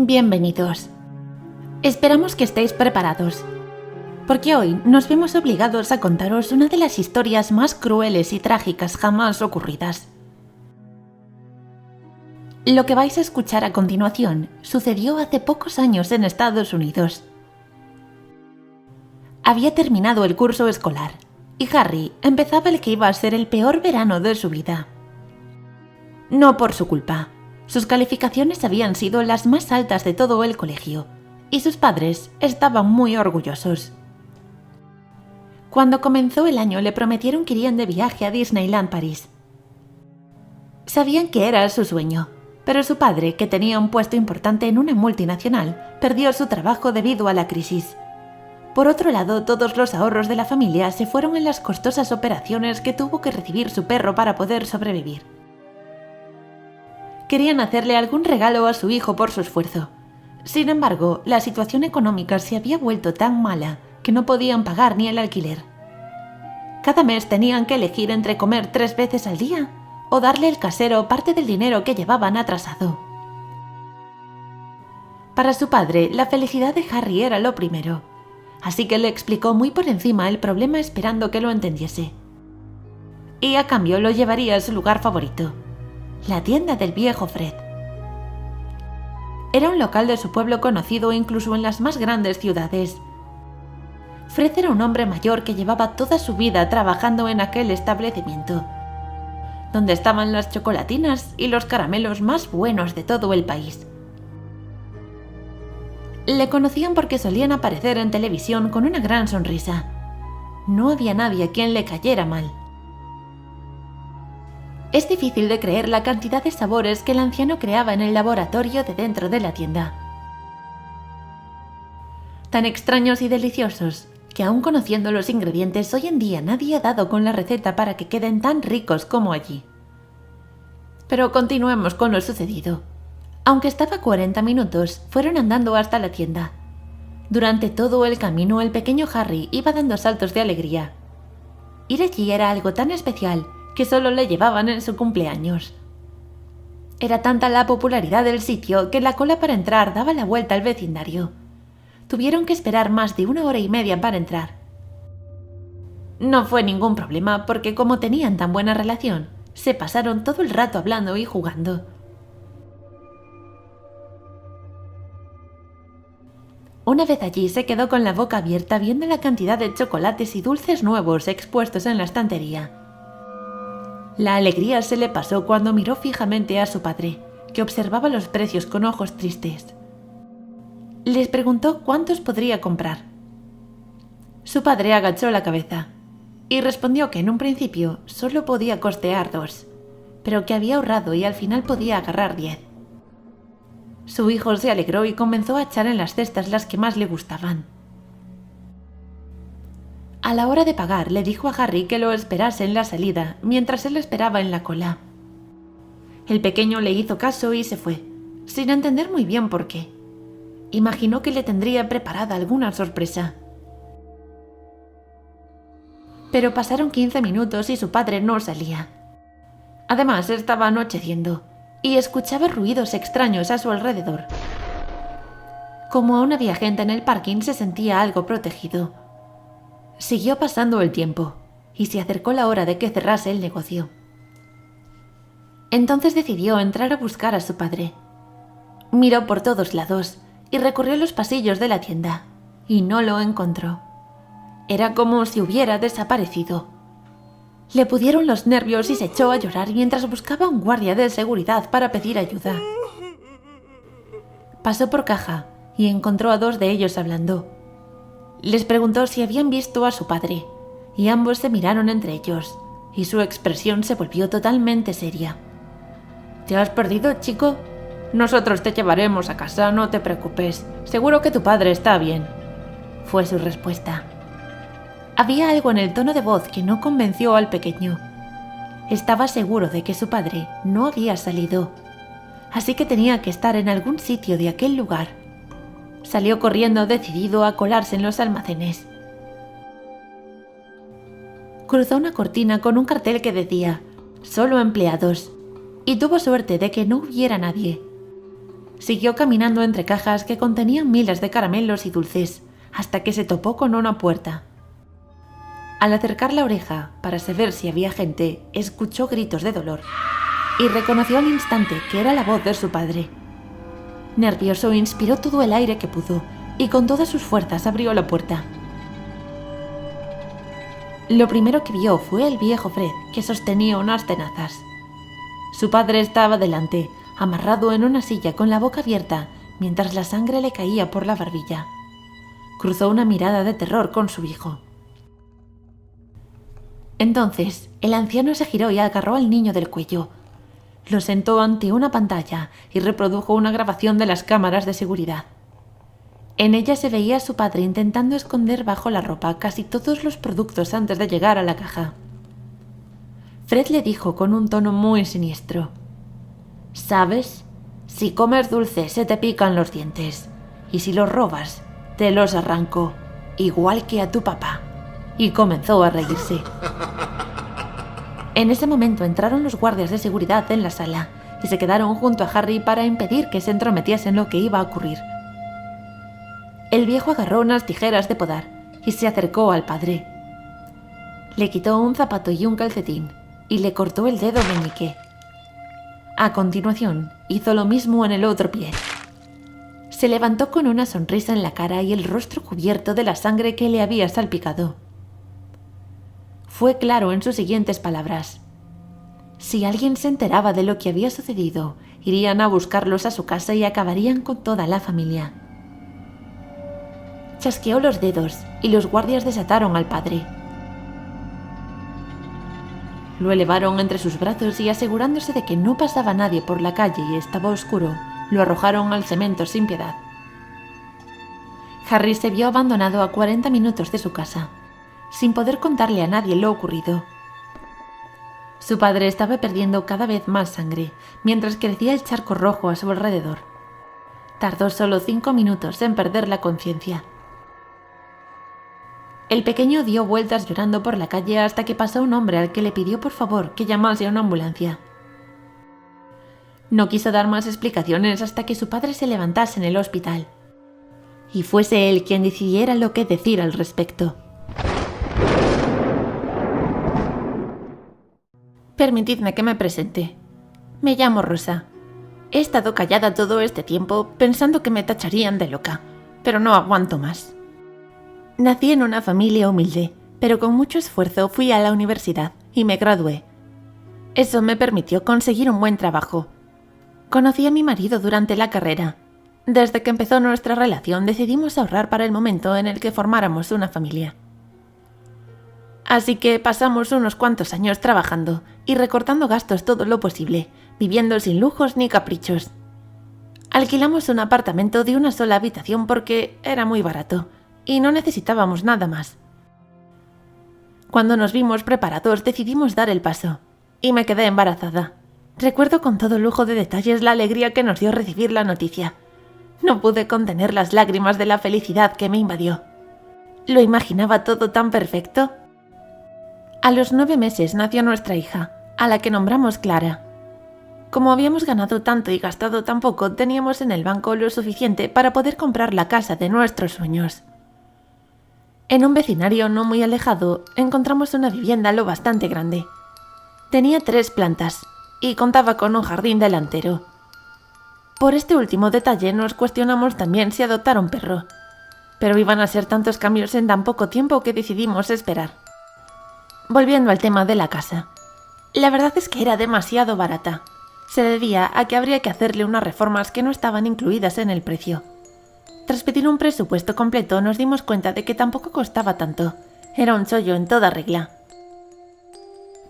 Bienvenidos. Esperamos que estéis preparados, porque hoy nos vemos obligados a contaros una de las historias más crueles y trágicas jamás ocurridas. Lo que vais a escuchar a continuación sucedió hace pocos años en Estados Unidos. Había terminado el curso escolar y Harry empezaba el que iba a ser el peor verano de su vida. No por su culpa. Sus calificaciones habían sido las más altas de todo el colegio y sus padres estaban muy orgullosos. Cuando comenzó el año le prometieron que irían de viaje a Disneyland París. Sabían que era su sueño, pero su padre, que tenía un puesto importante en una multinacional, perdió su trabajo debido a la crisis. Por otro lado, todos los ahorros de la familia se fueron en las costosas operaciones que tuvo que recibir su perro para poder sobrevivir. Querían hacerle algún regalo a su hijo por su esfuerzo. Sin embargo, la situación económica se había vuelto tan mala que no podían pagar ni el alquiler. Cada mes tenían que elegir entre comer 3 veces al día o darle al casero parte del dinero que llevaban atrasado. Para su padre, la felicidad de Harry era lo primero, así que le explicó muy por encima el problema esperando que lo entendiese. Y a cambio lo llevaría a su lugar favorito, la tienda del viejo Fred. Era un local de su pueblo conocido incluso en las más grandes ciudades. Fred era un hombre mayor que llevaba toda su vida trabajando en aquel establecimiento, donde estaban las chocolatinas y los caramelos más buenos de todo el país. Le conocían porque solían aparecer en televisión con una gran sonrisa. No había nadie a quien le cayera mal. Es difícil de creer la cantidad de sabores que el anciano creaba en el laboratorio de dentro de la tienda. Tan extraños y deliciosos que aún conociendo los ingredientes hoy en día nadie ha dado con la receta para que queden tan ricos como allí. Pero continuemos con lo sucedido. Aunque estaba a 40 minutos, fueron andando hasta la tienda. Durante todo el camino el pequeño Harry iba dando saltos de alegría. Ir allí era algo tan especial que solo le llevaban en su cumpleaños. Era tanta la popularidad del sitio que la cola para entrar daba la vuelta al vecindario. Tuvieron que esperar más de 1 hora y media para entrar. No fue ningún problema porque como tenían tan buena relación, se pasaron todo el rato hablando y jugando. Una vez allí se quedó con la boca abierta viendo la cantidad de chocolates y dulces nuevos expuestos en la estantería. La alegría se le pasó cuando miró fijamente a su padre, que observaba los precios con ojos tristes. Les preguntó cuántos podría comprar. Su padre agachó la cabeza y respondió que en un principio solo podía costear 2, pero que había ahorrado y al final podía agarrar 10. Su hijo se alegró y comenzó a echar en las cestas las que más le gustaban. A la hora de pagar le dijo a Harry que lo esperase en la salida mientras él esperaba en la cola. El pequeño le hizo caso y se fue, sin entender muy bien por qué. Imaginó que le tendría preparada alguna sorpresa. Pero pasaron 15 minutos y su padre no salía. Además estaba anocheciendo y escuchaba ruidos extraños a su alrededor. Como aún había gente en el parking, se sentía algo protegido. Siguió pasando el tiempo y se acercó la hora de que cerrase el negocio. Entonces decidió entrar a buscar a su padre. Miró por todos lados y recorrió los pasillos de la tienda y no lo encontró. Era como si hubiera desaparecido. Le pudieron los nervios y se echó a llorar mientras buscaba a un guardia de seguridad para pedir ayuda. Pasó por caja y encontró a 2 de ellos hablando. Les preguntó si habían visto a su padre, y ambos se miraron entre ellos, y su expresión se volvió totalmente seria. ¿Te has perdido, chico? Nosotros te llevaremos a casa, no te preocupes. Seguro que tu padre está bien, fue su respuesta. Había algo en el tono de voz que no convenció al pequeño. Estaba seguro de que su padre no había salido, así que tenía que estar en algún sitio de aquel lugar. Salió corriendo decidido a colarse en los almacenes. Cruzó una cortina con un cartel que decía «Solo empleados» y tuvo suerte de que no hubiera nadie. Siguió caminando entre cajas que contenían miles de caramelos y dulces, hasta que se topó con una puerta. Al acercar la oreja para saber si había gente, escuchó gritos de dolor y reconoció al instante que era la voz de su padre. Nervioso, inspiró todo el aire que pudo y con todas sus fuerzas abrió la puerta. Lo primero que vio fue el viejo Fred, que sostenía unas tenazas. Su padre estaba delante, amarrado en una silla con la boca abierta, mientras la sangre le caía por la barbilla. Cruzó una mirada de terror con su hijo. Entonces, el anciano se giró y agarró al niño del cuello. Lo sentó ante una pantalla y reprodujo una grabación de las cámaras de seguridad. En ella se veía a su padre intentando esconder bajo la ropa casi todos los productos antes de llegar a la caja. Fred le dijo con un tono muy siniestro: «¿Sabes? Si comes dulces se te pican los dientes, y si los robas, te los arranco, igual que a tu papá». Y comenzó a reírse. En ese momento entraron los guardias de seguridad en la sala y se quedaron junto a Harry para impedir que se entrometiese en lo que iba a ocurrir. El viejo agarró unas tijeras de podar y se acercó al padre. Le quitó un zapato y un calcetín y le cortó el dedo meñique. A continuación, hizo lo mismo en el otro pie. Se levantó con una sonrisa en la cara y el rostro cubierto de la sangre que le había salpicado. Fue claro en sus siguientes palabras: si alguien se enteraba de lo que había sucedido, irían a buscarlos a su casa y acabarían con toda la familia. Chasqueó los dedos y los guardias desataron al padre. Lo elevaron entre sus brazos y, asegurándose de que no pasaba nadie por la calle y estaba oscuro, lo arrojaron al cemento sin piedad. Harry se vio abandonado a 40 minutos de su casa, sin poder contarle a nadie lo ocurrido. Su padre estaba perdiendo cada vez más sangre, mientras crecía el charco rojo a su alrededor. Tardó solo 5 minutos en perder la conciencia. El pequeño dio vueltas llorando por la calle hasta que pasó un hombre al que le pidió por favor que llamase a una ambulancia. No quiso dar más explicaciones hasta que su padre se levantase en el hospital, y fuese él quien decidiera lo que decir al respecto. Permitidme que me presente. Me llamo Rosa. He estado callada todo este tiempo pensando que me tacharían de loca, pero no aguanto más. Nací en una familia humilde, pero con mucho esfuerzo fui a la universidad y me gradué. Eso me permitió conseguir un buen trabajo. Conocí a mi marido durante la carrera. Desde que empezó nuestra relación decidimos ahorrar para el momento en el que formáramos una familia. Así que pasamos unos cuantos años trabajando y recortando gastos todo lo posible, viviendo sin lujos ni caprichos. Alquilamos un apartamento de una sola habitación porque era muy barato y no necesitábamos nada más. Cuando nos vimos preparados decidimos dar el paso y me quedé embarazada. Recuerdo con todo lujo de detalles la alegría que nos dio recibir la noticia. No pude contener las lágrimas de la felicidad que me invadió. ¿Lo imaginaba todo tan perfecto? A los 9 meses nació nuestra hija, a la que nombramos Clara. Como habíamos ganado tanto y gastado tan poco, teníamos en el banco lo suficiente para poder comprar la casa de nuestros sueños. En un vecindario no muy alejado, encontramos una vivienda lo bastante grande. Tenía 3 plantas y contaba con un jardín delantero. Por este último detalle nos cuestionamos también si adoptar un perro, pero iban a ser tantos cambios en tan poco tiempo que decidimos esperar. Volviendo al tema de la casa, la verdad es que era demasiado barata. Se debía a que habría que hacerle unas reformas que no estaban incluidas en el precio. Tras pedir un presupuesto completo nos dimos cuenta de que tampoco costaba tanto. Era un chollo en toda regla.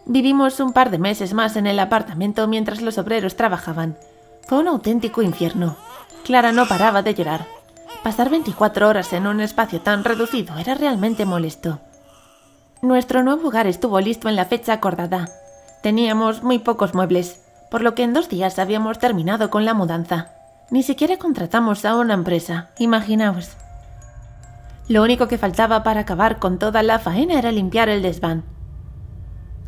Vivimos un par de meses más en el apartamento mientras los obreros trabajaban. Fue un auténtico infierno. Clara no paraba de llorar. Pasar 24 horas en un espacio tan reducido era realmente molesto. Nuestro nuevo hogar estuvo listo en la fecha acordada. Teníamos muy pocos muebles, por lo que en 2 días habíamos terminado con la mudanza. Ni siquiera contratamos a una empresa, imaginaos. Lo único que faltaba para acabar con toda la faena era limpiar el desván.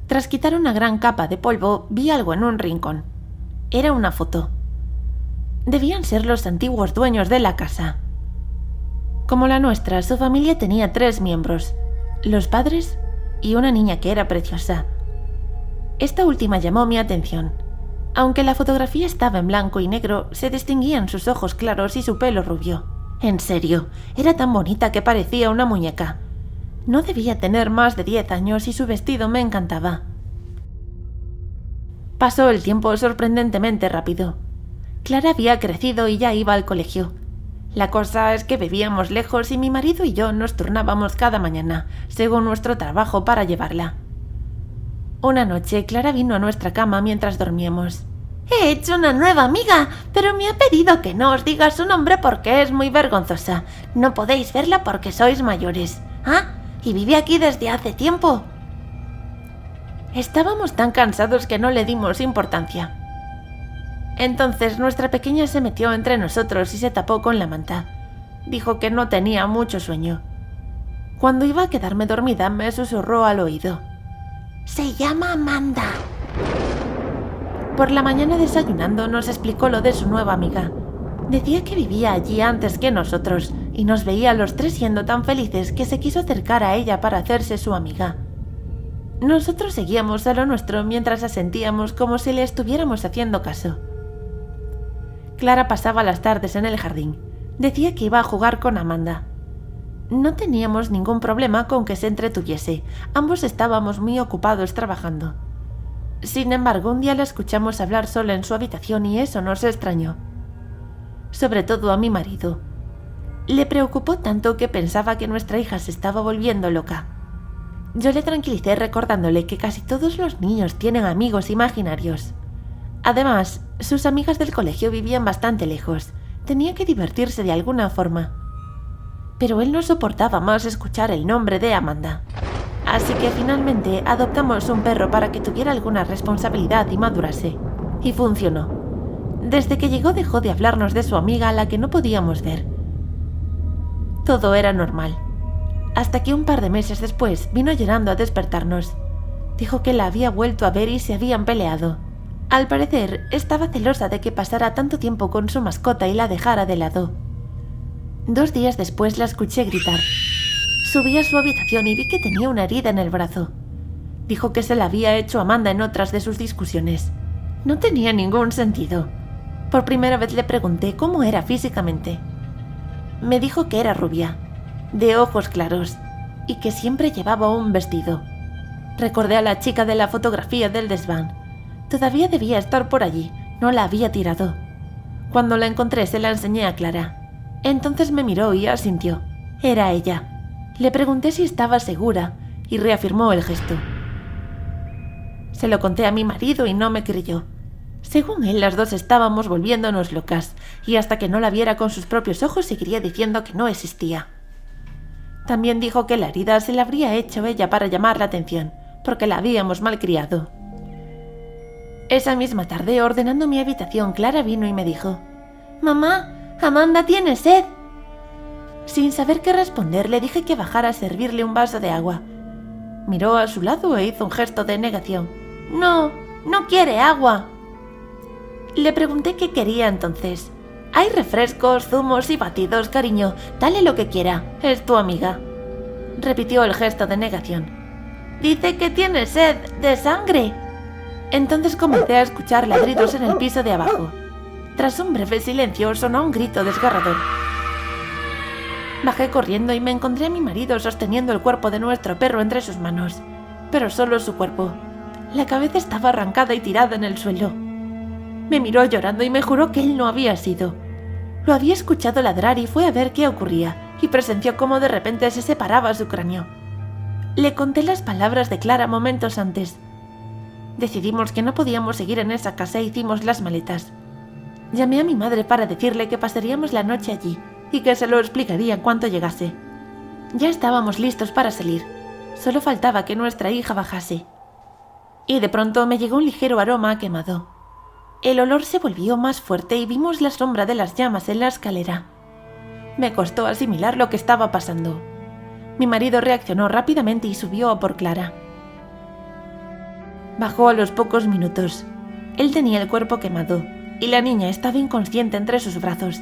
Tras quitar una gran capa de polvo, vi algo en un rincón. Era una foto. Debían ser los antiguos dueños de la casa. Como la nuestra, su familia tenía 3 miembros, los padres y una niña que era preciosa. Esta última llamó mi atención. Aunque la fotografía estaba en blanco y negro, se distinguían sus ojos claros y su pelo rubio. En serio, era tan bonita que parecía una muñeca. No debía tener más de 10 años y su vestido me encantaba. Pasó el tiempo sorprendentemente rápido. Clara había crecido y ya iba al colegio. La cosa es que vivíamos lejos y mi marido y yo nos turnábamos cada mañana, según nuestro trabajo, para llevarla. Una noche, Clara vino a nuestra cama mientras dormíamos. «He hecho una nueva amiga, pero me ha pedido que no os diga su nombre porque es muy vergonzosa. No podéis verla porque sois mayores. ¿Ah? ¿Y vive aquí desde hace tiempo?» Estábamos tan cansados que no le dimos importancia. Entonces nuestra pequeña se metió entre nosotros y se tapó con la manta. Dijo que no tenía mucho sueño. Cuando iba a quedarme dormida me susurró al oído. «Se llama Amanda». Por la mañana desayunando nos explicó lo de su nueva amiga. Decía que vivía allí antes que nosotros y nos veía a los 3 siendo tan felices que se quiso acercar a ella para hacerse su amiga. Nosotros seguíamos a lo nuestro mientras asentíamos como si le estuviéramos haciendo caso. Clara pasaba las tardes en el jardín. Decía que iba a jugar con Amanda. No teníamos ningún problema con que se entretuviese. Ambos estábamos muy ocupados trabajando. Sin embargo, un día la escuchamos hablar sola en su habitación y eso nos extrañó. Sobre todo a mi marido. Le preocupó tanto que pensaba que nuestra hija se estaba volviendo loca. Yo le tranquilicé recordándole que casi todos los niños tienen amigos imaginarios. Además, sus amigas del colegio vivían bastante lejos. Tenía que divertirse de alguna forma. Pero él no soportaba más escuchar el nombre de Amanda. Así que finalmente adoptamos un perro para que tuviera alguna responsabilidad y madurase. Y funcionó. Desde que llegó dejó de hablarnos de su amiga a la que no podíamos ver. Todo era normal. Hasta que un par de meses después vino llorando a despertarnos. Dijo que la había vuelto a ver y se habían peleado. Al parecer, estaba celosa de que pasara tanto tiempo con su mascota y la dejara de lado. 2 días después la escuché gritar. Subí a su habitación y vi que tenía una herida en el brazo. Dijo que se la había hecho Amanda en otras de sus discusiones. No tenía ningún sentido. Por primera vez le pregunté cómo era físicamente. Me dijo que era rubia, de ojos claros, y que siempre llevaba un vestido. Recordé a la chica de la fotografía del desván. Todavía debía estar por allí, no la había tirado. Cuando la encontré se la enseñé a Clara. Entonces me miró y asintió. Era ella. Le pregunté si estaba segura y reafirmó el gesto. Se lo conté a mi marido y no me creyó. Según él, las dos estábamos volviéndonos locas y hasta que no la viera con sus propios ojos seguiría diciendo que no existía. También dijo que la herida se la habría hecho ella para llamar la atención, porque la habíamos malcriado. Esa misma tarde, ordenando mi habitación, Clara vino y me dijo: «Mamá, Amanda tiene sed». Sin saber qué responder, le dije que bajara a servirle un vaso de agua. Miró a su lado e hizo un gesto de negación. «No, no quiere agua». Le pregunté qué quería entonces. «Hay refrescos, zumos y batidos, cariño. Dale lo que quiera. Es tu amiga». Repitió el gesto de negación. «Dice que tiene sed de sangre». Entonces comencé a escuchar ladridos en el piso de abajo. Tras un breve silencio sonó un grito desgarrador. Bajé corriendo y me encontré a mi marido sosteniendo el cuerpo de nuestro perro entre sus manos, pero solo su cuerpo. La cabeza estaba arrancada y tirada en el suelo. Me miró llorando y me juró que él no había sido. Lo había escuchado ladrar y fue a ver qué ocurría, y presenció cómo de repente se separaba su cráneo. Le conté las palabras de Clara momentos antes. Decidimos que no podíamos seguir en esa casa e hicimos las maletas. Llamé a mi madre para decirle que pasaríamos la noche allí y que se lo explicaría en cuanto llegase. Ya estábamos listos para salir. Solo faltaba que nuestra hija bajase. Y de pronto me llegó un ligero aroma a quemado. El olor se volvió más fuerte y vimos la sombra de las llamas en la escalera. Me costó asimilar lo que estaba pasando. Mi marido reaccionó rápidamente y subió a por Clara. Bajó a los pocos minutos. Él tenía el cuerpo quemado. y la niña estaba inconsciente entre sus brazos.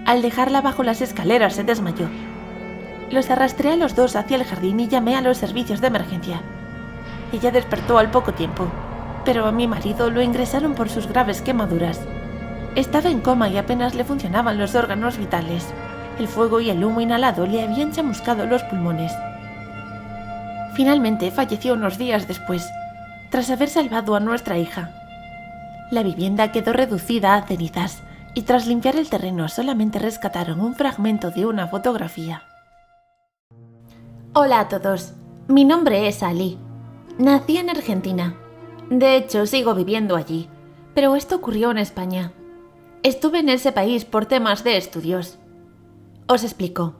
Al dejarla bajo las escaleras se desmayó. Los arrastré a los dos hacia el jardín y llamé a los servicios de emergencia. Ella despertó al poco tiempo, pero a mi marido lo ingresaron por sus graves quemaduras. Estaba en coma y apenas le funcionaban los órganos vitales. El fuego y el humo inhalado le habían chamuscado los pulmones. Finalmente falleció unos días después, tras haber salvado a nuestra hija. La vivienda quedó reducida a cenizas y tras limpiar el terreno solamente rescataron un fragmento de una fotografía. Hola a todos, mi nombre es Ali. Nací en Argentina. De hecho, sigo viviendo allí, pero esto ocurrió en España. Estuve en ese país por temas de estudios. Os explico.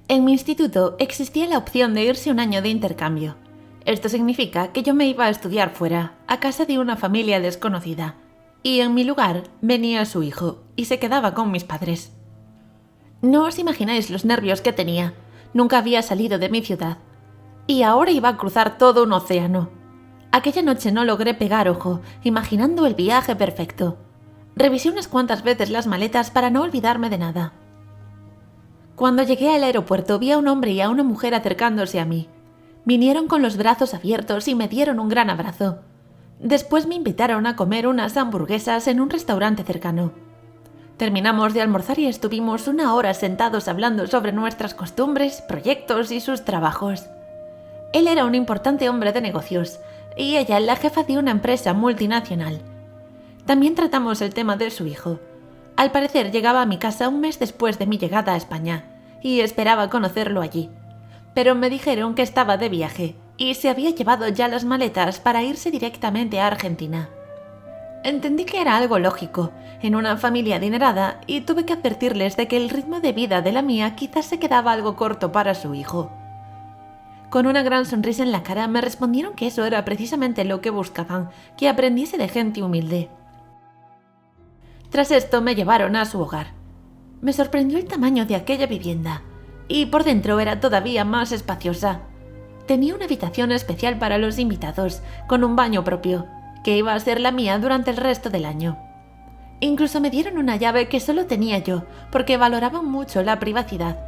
En mi instituto existía la opción de irse un año de intercambio. Esto significa que yo me iba a estudiar fuera, a casa de una familia desconocida, y en mi lugar venía su hijo y se quedaba con mis padres. No os imagináis los nervios que tenía. Nunca había salido de mi ciudad. Y ahora iba a cruzar todo un océano. Aquella noche no logré pegar ojo, imaginando el viaje perfecto. Revisé unas cuantas veces las maletas para no olvidarme de nada. Cuando llegué al aeropuerto vi a un hombre y a una mujer acercándose a mí. Vinieron con los brazos abiertos y me dieron un gran abrazo. Después me invitaron a comer unas hamburguesas en un restaurante cercano. Terminamos de almorzar y estuvimos una hora sentados hablando sobre nuestras costumbres, proyectos y sus trabajos. Él era un importante hombre de negocios y ella la jefa de una empresa multinacional. También tratamos el tema de su hijo. Al parecer llegaba a mi casa un mes después de mi llegada a España y esperaba conocerlo allí. Pero me dijeron que estaba de viaje y se había llevado ya las maletas para irse directamente a Argentina. Entendí que era algo lógico, en una familia adinerada, y tuve que advertirles de que el ritmo de vida de la mía quizás se quedaba algo corto para su hijo. Con una gran sonrisa en la cara me respondieron que eso era precisamente lo que buscaban, que aprendiese de gente humilde. Tras esto me llevaron a su hogar. Me sorprendió el tamaño de aquella vivienda, y por dentro era todavía más espaciosa. Tenía una habitación especial para los invitados, con un baño propio, que iba a ser la mía durante el resto del año. Incluso me dieron una llave que solo tenía yo, porque valoraban mucho la privacidad.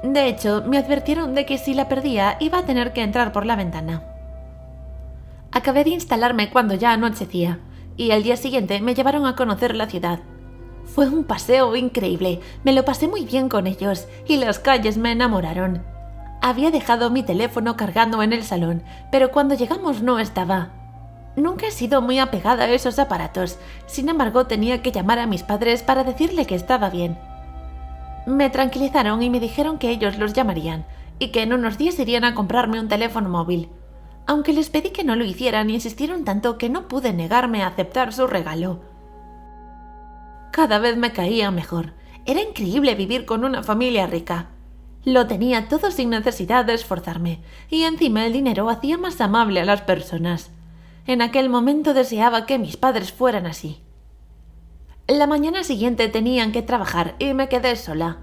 De hecho, me advirtieron de que si la perdía iba a tener que entrar por la ventana. Acabé de instalarme cuando ya anochecía, y al día siguiente me llevaron a conocer la ciudad. Fue un paseo increíble, me lo pasé muy bien con ellos, y las calles me enamoraron. Había dejado mi teléfono cargando en el salón, pero cuando llegamos no estaba. Nunca he sido muy apegada a esos aparatos, sin embargo tenía que llamar a mis padres para decirle que estaba bien. Me tranquilizaron y me dijeron que ellos los llamarían, y que en unos días irían a comprarme un teléfono móvil. Aunque les pedí que no lo hicieran, insistieron tanto que no pude negarme a aceptar su regalo. Cada vez me caía mejor. Era increíble vivir con una familia rica. Lo tenía todo sin necesidad de esforzarme, y encima el dinero hacía más amable a las personas. En aquel momento deseaba que mis padres fueran así. La mañana siguiente tenían que trabajar y me quedé sola.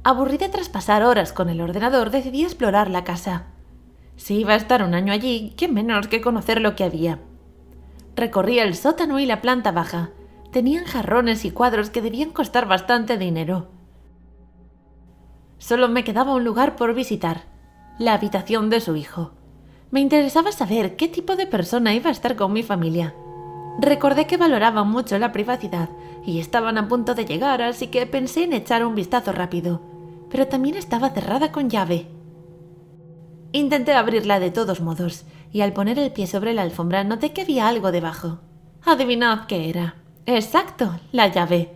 Aburrida tras pasar horas con el ordenador, decidí explorar la casa. Si iba a estar un año allí, qué menos que conocer lo que había. Recorrí el sótano y la planta baja. Tenían jarrones y cuadros que debían costar bastante dinero. Solo me quedaba un lugar por visitar, la habitación de su hijo. Me interesaba saber qué tipo de persona iba a estar con mi familia. Recordé que valoraban mucho la privacidad y estaban a punto de llegar, así que pensé en echar un vistazo rápido, pero también estaba cerrada con llave. Intenté abrirla de todos modos, y al poner el pie sobre la alfombra noté que había algo debajo. Adivinad qué era. ¡Exacto! La llave.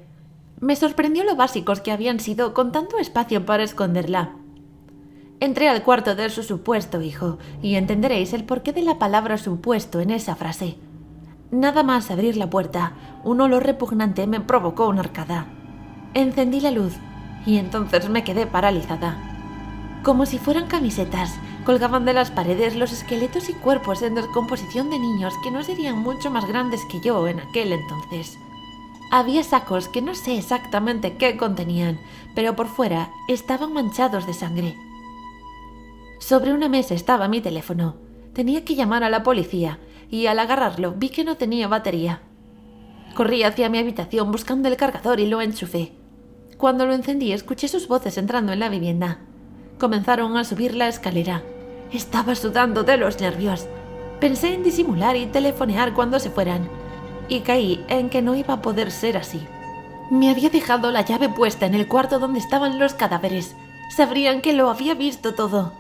Me sorprendió lo básicos que habían sido con tanto espacio para esconderla. Entré al cuarto de su supuesto hijo, y entenderéis el porqué de la palabra supuesto en esa frase. Nada más abrir la puerta, un olor repugnante me provocó una arcada. Encendí la luz, y entonces me quedé paralizada. Como si fueran camisetas, colgaban de las paredes los esqueletos y cuerpos en descomposición de niños que no serían mucho más grandes que yo en aquel entonces. Había sacos que no sé exactamente qué contenían, pero por fuera estaban manchados de sangre. Sobre una mesa estaba mi teléfono. Tenía que llamar a la policía, y al agarrarlo vi que no tenía batería. Corrí hacia mi habitación buscando el cargador y lo enchufé. Cuando lo encendí, escuché sus voces entrando en la vivienda. Comenzaron a subir la escalera. Estaba sudando de los nervios. Pensé en disimular y telefonear cuando se fueran, y caí en que no iba a poder ser así. Me había dejado la llave puesta en el cuarto donde estaban los cadáveres. Sabrían que lo había visto todo.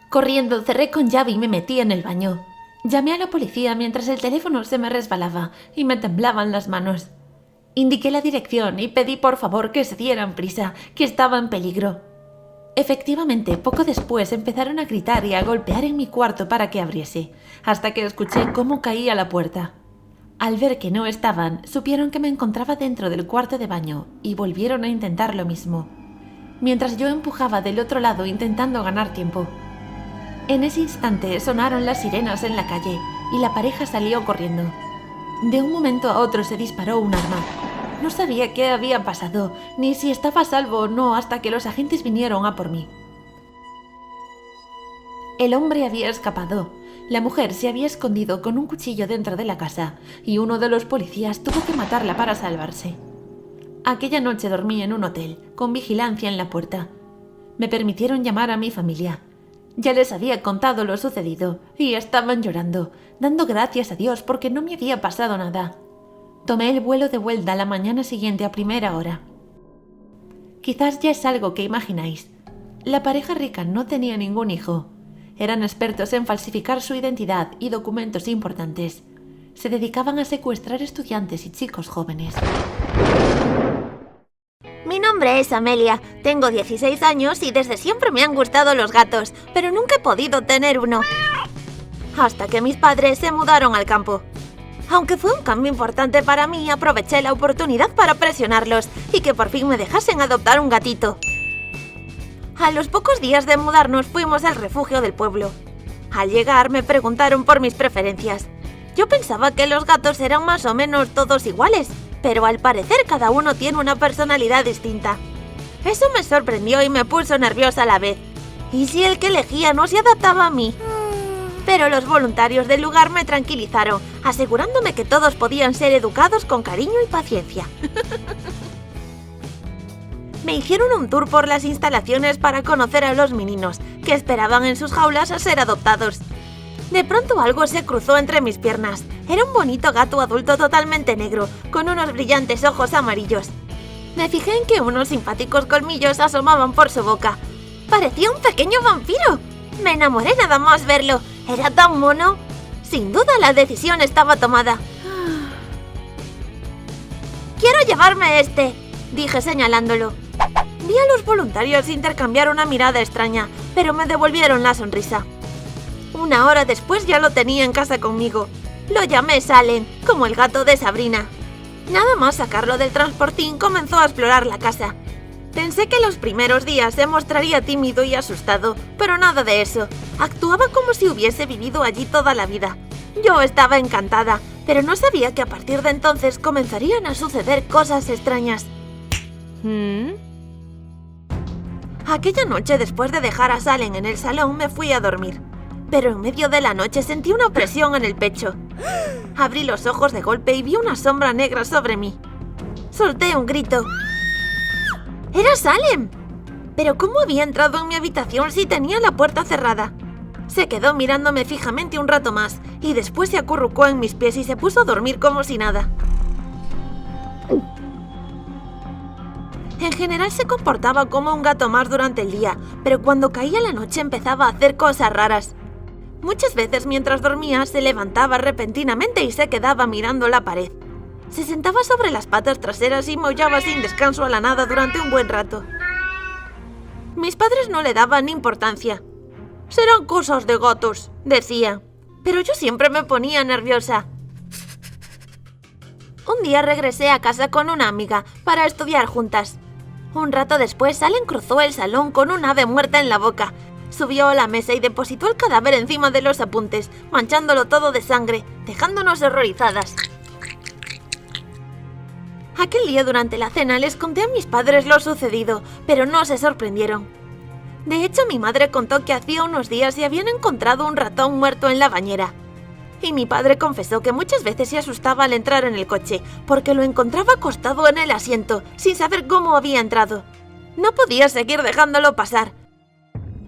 Corriendo, cerré con llave y me metí en el baño. Llamé a la policía mientras el teléfono se me resbalaba y me temblaban las manos. Indiqué la dirección y pedí por favor que se dieran prisa, que estaba en peligro. Efectivamente, poco después empezaron a gritar y a golpear en mi cuarto para que abriese, hasta que escuché cómo caía la puerta. Al ver que no estaban, supieron que me encontraba dentro del cuarto de baño y volvieron a intentar lo mismo, mientras yo empujaba del otro lado intentando ganar tiempo. En ese instante sonaron las sirenas en la calle y la pareja salió corriendo. De un momento a otro se disparó un arma. No sabía qué había pasado, ni si estaba a salvo o no, hasta que los agentes vinieron a por mí. El hombre había escapado. La mujer se había escondido con un cuchillo dentro de la casa y uno de los policías tuvo que matarla para salvarse. Aquella noche dormí en un hotel, con vigilancia en la puerta. Me permitieron llamar a mi familia. Ya les había contado lo sucedido y estaban llorando, dando gracias a Dios porque no me había pasado nada. Tomé el vuelo de vuelta a la mañana siguiente a primera hora. Quizás ya es algo que imagináis. La pareja rica no tenía ningún hijo. Eran expertos en falsificar su identidad y documentos importantes. Se dedicaban a secuestrar estudiantes y chicos jóvenes. Mi nombre es Amelia, tengo 16 años y desde siempre me han gustado los gatos, pero nunca he podido tener uno. Hasta que mis padres se mudaron al campo. Aunque fue un cambio importante para mí, aproveché la oportunidad para presionarlos y que por fin me dejasen adoptar un gatito. A los pocos días de mudarnos fuimos al refugio del pueblo. Al llegar me preguntaron por mis preferencias. Yo pensaba que los gatos eran más o menos todos iguales, pero al parecer cada uno tiene una personalidad distinta. Eso me sorprendió y me puso nerviosa a la vez. ¿Y si el que elegía no se adaptaba a mí? Pero los voluntarios del lugar me tranquilizaron, asegurándome que todos podían ser educados con cariño y paciencia. Me hicieron un tour por las instalaciones para conocer a los meninos, que esperaban en sus jaulas a ser adoptados. De pronto algo se cruzó entre mis piernas. Era un bonito gato adulto totalmente negro, con unos brillantes ojos amarillos. Me fijé en que unos simpáticos colmillos asomaban por su boca. Parecía un pequeño vampiro. Me enamoré nada más verlo. Era tan mono. Sin duda la decisión estaba tomada. «Quiero llevarme este», dije señalándolo. Vi a los voluntarios intercambiar una mirada extraña, pero me devolvieron la sonrisa. Una hora después ya lo tenía en casa conmigo. Lo llamé Salem, como el gato de Sabrina. Nada más sacarlo del transportín comenzó a explorar la casa. Pensé que los primeros días se mostraría tímido y asustado, pero nada de eso. Actuaba como si hubiese vivido allí toda la vida. Yo estaba encantada, pero no sabía que a partir de entonces comenzarían a suceder cosas extrañas. Aquella noche, después de dejar a Salem en el salón, me fui a dormir. Pero en medio de la noche sentí una presión en el pecho. Abrí los ojos de golpe y vi una sombra negra sobre mí. Solté un grito. ¡Era Salem! ¿Pero cómo había entrado en mi habitación si tenía la puerta cerrada? Se quedó mirándome fijamente un rato más y después se acurrucó en mis pies y se puso a dormir como si nada. En general se comportaba como un gato más durante el día, pero cuando caía la noche empezaba a hacer cosas raras. Muchas veces mientras dormía se levantaba repentinamente y se quedaba mirando la pared. Se sentaba sobre las patas traseras y maullaba sin descanso a la nada durante un buen rato. Mis padres no le daban importancia. «Serán cosas de gatos», decía, pero yo siempre me ponía nerviosa. Un día regresé a casa con una amiga para estudiar juntas. Un rato después, Salem cruzó el salón con un ave muerta en la boca. Subió a la mesa y depositó el cadáver encima de los apuntes, manchándolo todo de sangre, dejándonos horrorizadas. Aquel día durante la cena les conté a mis padres lo sucedido, pero no se sorprendieron. De hecho, mi madre contó que hacía unos días se habían encontrado un ratón muerto en la bañera. Y mi padre confesó que muchas veces se asustaba al entrar en el coche, porque lo encontraba acostado en el asiento, sin saber cómo había entrado. No podía seguir dejándolo pasar.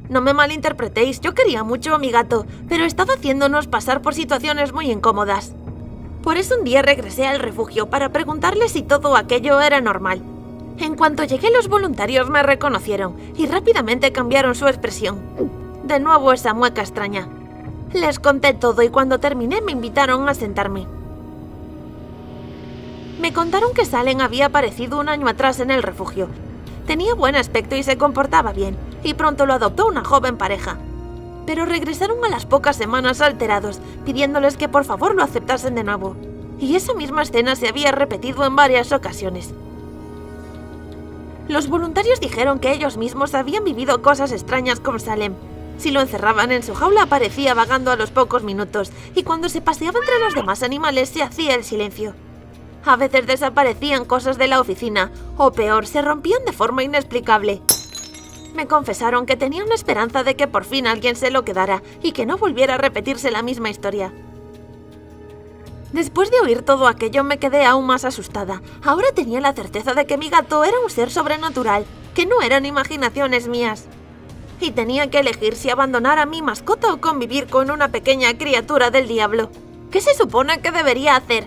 No me malinterpretéis, yo quería mucho a mi gato, pero estaba haciéndonos pasar por situaciones muy incómodas. Por eso un día regresé al refugio para preguntarle si todo aquello era normal. En cuanto llegué, los voluntarios me reconocieron y rápidamente cambiaron su expresión. De nuevo esa mueca extraña. Les conté todo y cuando terminé me invitaron a sentarme. Me contaron que Salem había aparecido un año atrás en el refugio. Tenía buen aspecto y se comportaba bien, y pronto lo adoptó una joven pareja. Pero regresaron a las pocas semanas alterados, pidiéndoles que por favor lo aceptasen de nuevo. Y esa misma escena se había repetido en varias ocasiones. Los voluntarios dijeron que ellos mismos habían vivido cosas extrañas con Salem. Si lo encerraban en su jaula aparecía vagando a los pocos minutos, y cuando se paseaba entre los demás animales se hacía el silencio. A veces desaparecían cosas de la oficina, o peor, se rompían de forma inexplicable. Me confesaron que tenían la esperanza de que por fin alguien se lo quedara y que no volviera a repetirse la misma historia. Después de oír todo aquello me quedé aún más asustada. Ahora tenía la certeza de que mi gato era un ser sobrenatural, que no eran imaginaciones mías. Y tenía que elegir si abandonar a mi mascota o convivir con una pequeña criatura del diablo. ¿Qué se supone que debería hacer?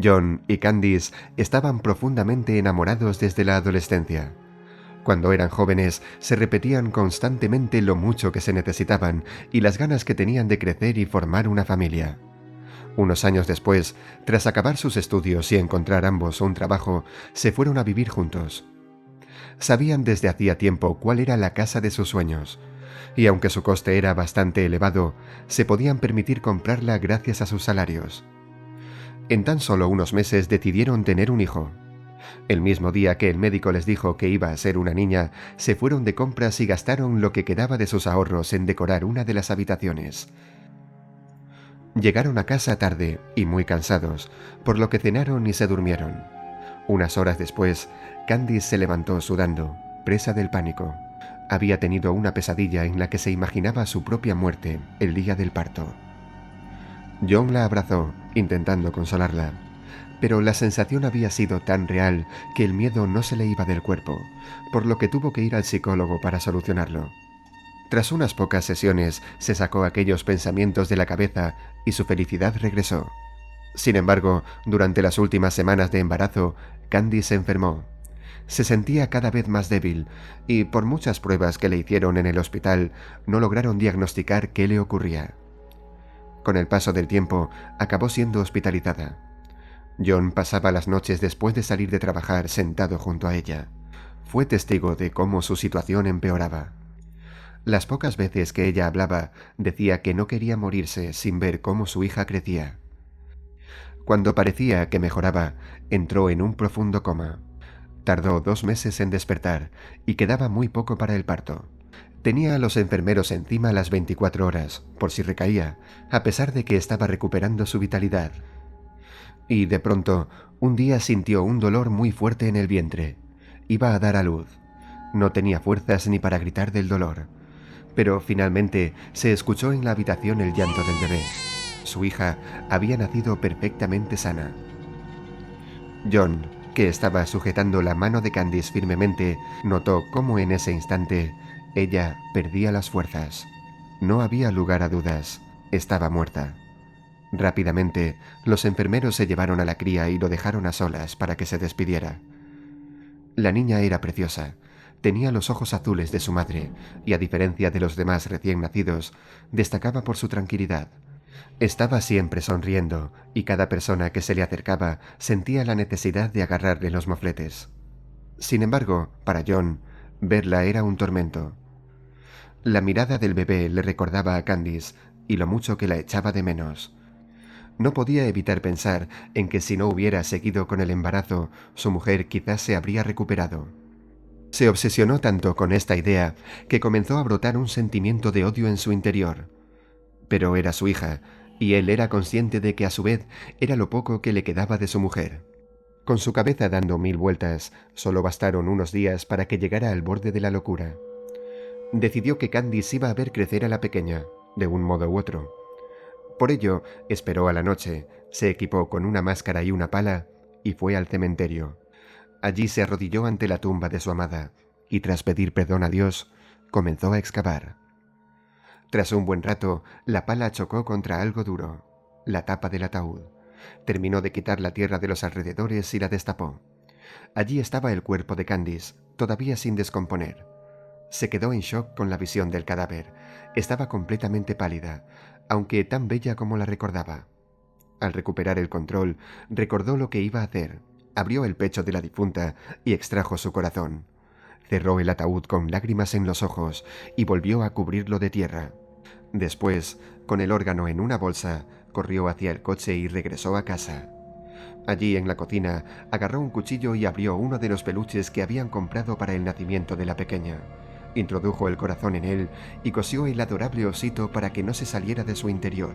John y Candice estaban profundamente enamorados desde la adolescencia. Cuando eran jóvenes, se repetían constantemente lo mucho que se necesitaban y las ganas que tenían de crecer y formar una familia. Unos años después, tras acabar sus estudios y encontrar ambos un trabajo, se fueron a vivir juntos. Sabían desde hacía tiempo cuál era la casa de sus sueños, y aunque su coste era bastante elevado, se podían permitir comprarla gracias a sus salarios. En tan solo unos meses decidieron tener un hijo. El mismo día que el médico les dijo que iba a ser una niña, se fueron de compras y gastaron lo que quedaba de sus ahorros en decorar una de las habitaciones. Llegaron a casa tarde y muy cansados, por lo que cenaron y se durmieron. Unas horas después, Candice se levantó sudando, presa del pánico. Había tenido una pesadilla en la que se imaginaba su propia muerte el día del parto. John la abrazó, intentando consolarla, pero la sensación había sido tan real que el miedo no se le iba del cuerpo, por lo que tuvo que ir al psicólogo para solucionarlo. Tras unas pocas sesiones, se sacó aquellos pensamientos de la cabeza y su felicidad regresó. Sin embargo, durante las últimas semanas de embarazo, Candice se enfermó. Se sentía cada vez más débil y, por muchas pruebas que le hicieron en el hospital, no lograron diagnosticar qué le ocurría. Con el paso del tiempo, acabó siendo hospitalizada. John pasaba las noches después de salir de trabajar sentado junto a ella. Fue testigo de cómo su situación empeoraba. Las pocas veces que ella hablaba, decía que no quería morirse sin ver cómo su hija crecía. Cuando parecía que mejoraba, entró en un profundo coma. Tardó 2 meses en despertar y quedaba muy poco para el parto. Tenía a los enfermeros encima las 24 horas, por si recaía, a pesar de que estaba recuperando su vitalidad. Y de pronto, un día sintió un dolor muy fuerte en el vientre. Iba a dar a luz. No tenía fuerzas ni para gritar del dolor. Pero finalmente se escuchó en la habitación el llanto del bebé. Su hija había nacido perfectamente sana. John, que estaba sujetando la mano de Candice firmemente, notó cómo en ese instante ella perdía las fuerzas. No había lugar a dudas, estaba muerta. Rápidamente, los enfermeros se llevaron a la cría y lo dejaron a solas para que se despidiera. La niña era preciosa. Tenía los ojos azules de su madre y, a diferencia de los demás recién nacidos, destacaba por su tranquilidad. Estaba siempre sonriendo y cada persona que se le acercaba sentía la necesidad de agarrarle los mofletes. Sin embargo, para John, verla era un tormento. La mirada del bebé le recordaba a Candice y lo mucho que la echaba de menos. No podía evitar pensar en que si no hubiera seguido con el embarazo, su mujer quizás se habría recuperado. Se obsesionó tanto con esta idea que comenzó a brotar un sentimiento de odio en su interior. Pero era su hija, y él era consciente de que a su vez era lo poco que le quedaba de su mujer. Con su cabeza dando 1000 vueltas, solo bastaron unos días para que llegara al borde de la locura. Decidió que Candice iba a ver crecer a la pequeña, de un modo u otro. Por ello, esperó a la noche, se equipó con una máscara y una pala y fue al cementerio. Allí se arrodilló ante la tumba de su amada y, tras pedir perdón a Dios, comenzó a excavar. Tras un buen rato, la pala chocó contra algo duro, la tapa del ataúd. Terminó de quitar la tierra de los alrededores y la destapó. Allí estaba el cuerpo de Candice, todavía sin descomponer. Se quedó en shock con la visión del cadáver. Estaba completamente pálida, aunque tan bella como la recordaba. Al recuperar el control, recordó lo que iba a hacer. Abrió el pecho de la difunta y extrajo su corazón. Cerró el ataúd con lágrimas en los ojos y volvió a cubrirlo de tierra. Después, con el órgano en una bolsa, corrió hacia el coche y regresó a casa. Allí en la cocina, agarró un cuchillo y abrió uno de los peluches que habían comprado para el nacimiento de la pequeña. Introdujo el corazón en él y cosió el adorable osito para que no se saliera de su interior.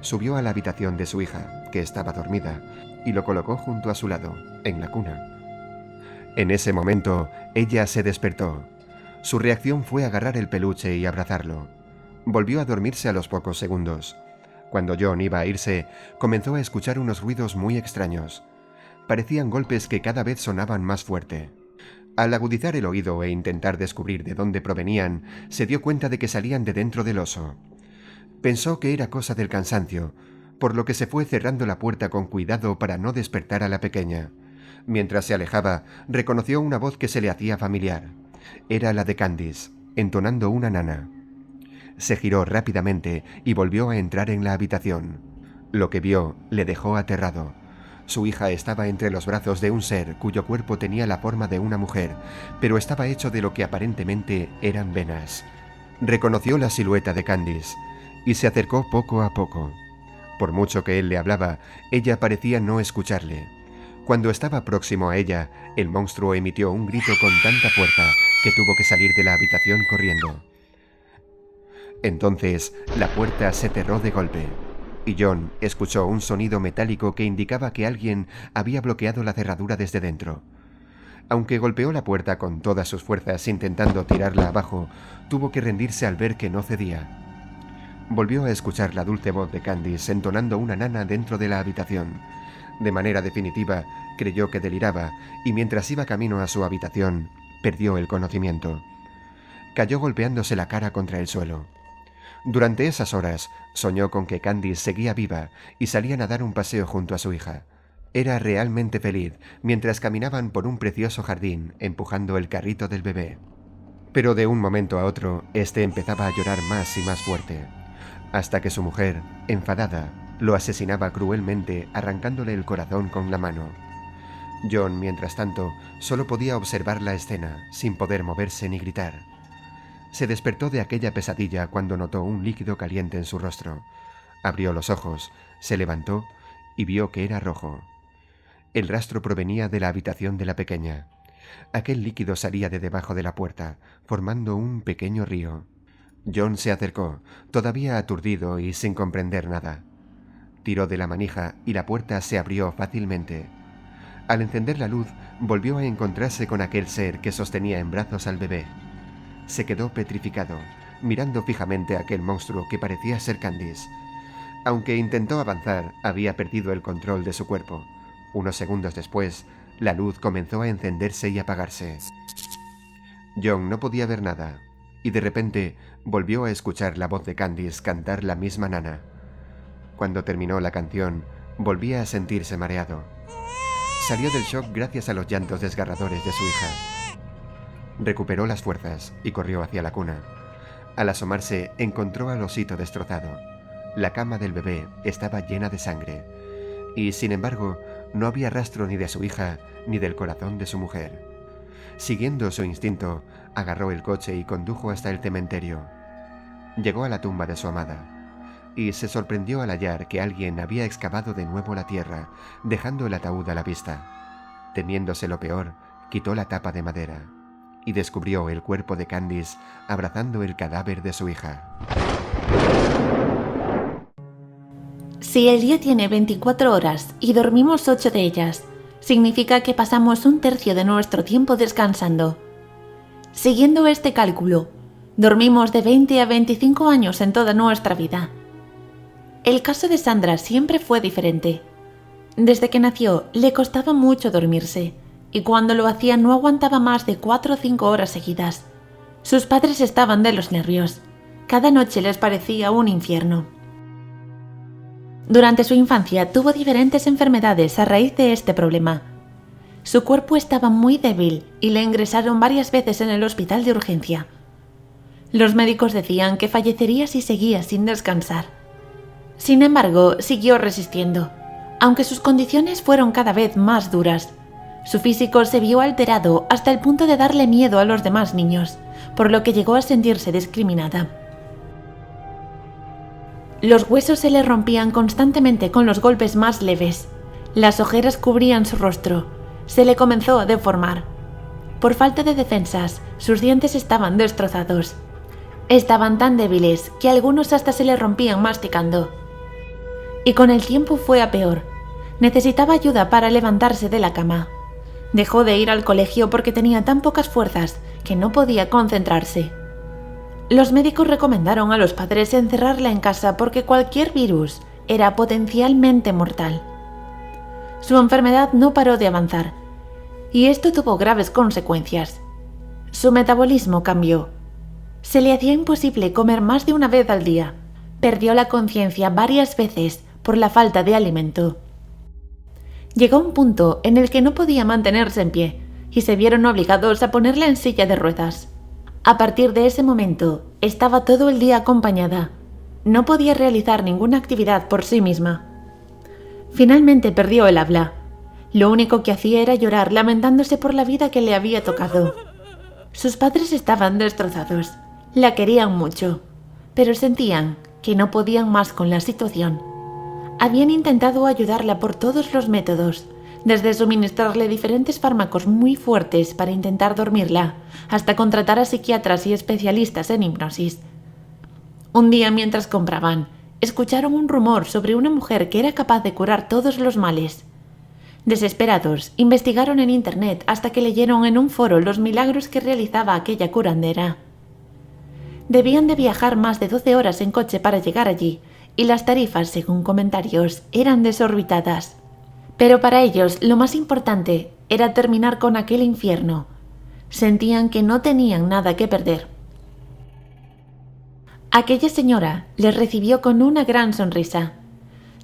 Subió a la habitación de su hija, que estaba dormida, y lo colocó junto a su lado, en la cuna. En ese momento, ella se despertó. Su reacción fue agarrar el peluche y abrazarlo. Volvió a dormirse a los pocos segundos. Cuando John iba a irse, comenzó a escuchar unos ruidos muy extraños. Parecían golpes que cada vez sonaban más fuerte. Al agudizar el oído e intentar descubrir de dónde provenían, se dio cuenta de que salían de dentro del oso. Pensó que era cosa del cansancio, por lo que se fue cerrando la puerta con cuidado para no despertar a la pequeña. Mientras se alejaba, reconoció una voz que se le hacía familiar. Era la de Candice, entonando una nana. Se giró rápidamente y volvió a entrar en la habitación. Lo que vio le dejó aterrado. Su hija estaba entre los brazos de un ser cuyo cuerpo tenía la forma de una mujer, pero estaba hecho de lo que aparentemente eran venas. Reconoció la silueta de Candice y se acercó poco a poco. Por mucho que él le hablaba, ella parecía no escucharle. Cuando estaba próximo a ella, el monstruo emitió un grito con tanta fuerza que tuvo que salir de la habitación corriendo. Entonces, la puerta se cerró de golpe, y John escuchó un sonido metálico que indicaba que alguien había bloqueado la cerradura desde dentro. Aunque golpeó la puerta con todas sus fuerzas intentando tirarla abajo, tuvo que rendirse al ver que no cedía. Volvió a escuchar la dulce voz de Candice entonando una nana dentro de la habitación. De manera definitiva, creyó que deliraba, y mientras iba camino a su habitación, perdió el conocimiento. Cayó golpeándose la cara contra el suelo. Durante esas horas, soñó con que Candice seguía viva y salían a dar un paseo junto a su hija. Era realmente feliz mientras caminaban por un precioso jardín empujando el carrito del bebé. Pero de un momento a otro, este empezaba a llorar más y más fuerte, hasta que su mujer, enfadada, lo asesinaba cruelmente arrancándole el corazón con la mano. John, mientras tanto, solo podía observar la escena, sin poder moverse ni gritar. Se despertó de aquella pesadilla cuando notó un líquido caliente en su rostro. Abrió los ojos, se levantó y vio que era rojo. El rastro provenía de la habitación de la pequeña. Aquel líquido salía de debajo de la puerta, formando un pequeño río. John se acercó, todavía aturdido y sin comprender nada. Tiró de la manija y la puerta se abrió fácilmente. Al encender la luz, volvió a encontrarse con aquel ser que sostenía en brazos al bebé. Se quedó petrificado, mirando fijamente a aquel monstruo que parecía ser Candice. Aunque intentó avanzar, había perdido el control de su cuerpo. Unos segundos después, la luz comenzó a encenderse y apagarse. John no podía ver nada, y de repente volvió a escuchar la voz de Candice cantar la misma nana. Cuando terminó la canción, volvía a sentirse mareado. Salió del shock gracias a los llantos desgarradores de su hija. Recuperó las fuerzas y corrió hacia la cuna. Al asomarse, encontró al osito destrozado. La cama del bebé estaba llena de sangre, y sin embargo, no había rastro ni de su hija ni del corazón de su mujer. Siguiendo su instinto, agarró el coche y condujo hasta el cementerio. Llegó a la tumba de su amada, y se sorprendió al hallar que alguien había excavado de nuevo la tierra, dejando el ataúd a la vista. Temiéndose lo peor, quitó la tapa de madera y descubrió el cuerpo de Candice abrazando el cadáver de su hija. Si el día tiene 24 horas y dormimos 8 de ellas, significa que pasamos un tercio de nuestro tiempo descansando. Siguiendo este cálculo, dormimos de 20 a 25 años en toda nuestra vida. el caso de Sandra siempre fue diferente. Desde que nació, le costaba mucho dormirse, y cuando lo hacía no aguantaba más de 4 o 5 horas seguidas. Sus padres estaban de los nervios. Cada noche les parecía un infierno. Durante su infancia tuvo diferentes enfermedades a raíz de este problema. Su cuerpo estaba muy débil y le ingresaron varias veces en el hospital de urgencia. Los médicos decían que fallecería si seguía sin descansar. Sin embargo, siguió resistiendo, aunque sus condiciones fueron cada vez más duras. Su físico se vio alterado hasta el punto de darle miedo a los demás niños, por lo que llegó a sentirse discriminada. Los huesos se le rompían constantemente con los golpes más leves. Las ojeras cubrían su rostro. Se le comenzó a deformar. Por falta de defensas, sus dientes estaban destrozados. Estaban tan débiles que algunos hasta se le rompían masticando. Y con el tiempo fue a peor. Necesitaba ayuda para levantarse de la cama. Dejó de ir al colegio porque tenía tan pocas fuerzas que no podía concentrarse. Los médicos recomendaron a los padres encerrarla en casa porque cualquier virus era potencialmente mortal. Su enfermedad no paró de avanzar, y esto tuvo graves consecuencias. Su metabolismo cambió. Se le hacía imposible comer más de una vez al día. Perdió la conciencia varias veces por la falta de alimento. Llegó un punto en el que no podía mantenerse en pie, y se vieron obligados a ponerla en silla de ruedas. A partir de ese momento, estaba todo el día acompañada. No podía realizar ninguna actividad por sí misma. Finalmente perdió el habla. Lo único que hacía era llorar, lamentándose por la vida que le había tocado. Sus padres estaban destrozados. La querían mucho, pero sentían que no podían más con la situación. Habían intentado ayudarla por todos los métodos, desde suministrarle diferentes fármacos muy fuertes para intentar dormirla, hasta contratar a psiquiatras y especialistas en hipnosis. Un día, mientras compraban, escucharon un rumor sobre una mujer que era capaz de curar todos los males. Desesperados, investigaron en internet hasta que leyeron en un foro los milagros que realizaba aquella curandera. Debían de viajar más de 12 horas en coche para llegar allí, y las tarifas, según comentarios, eran desorbitadas. Pero para ellos lo más importante era terminar con aquel infierno. Sentían que no tenían nada que perder. Aquella señora les recibió con una gran sonrisa.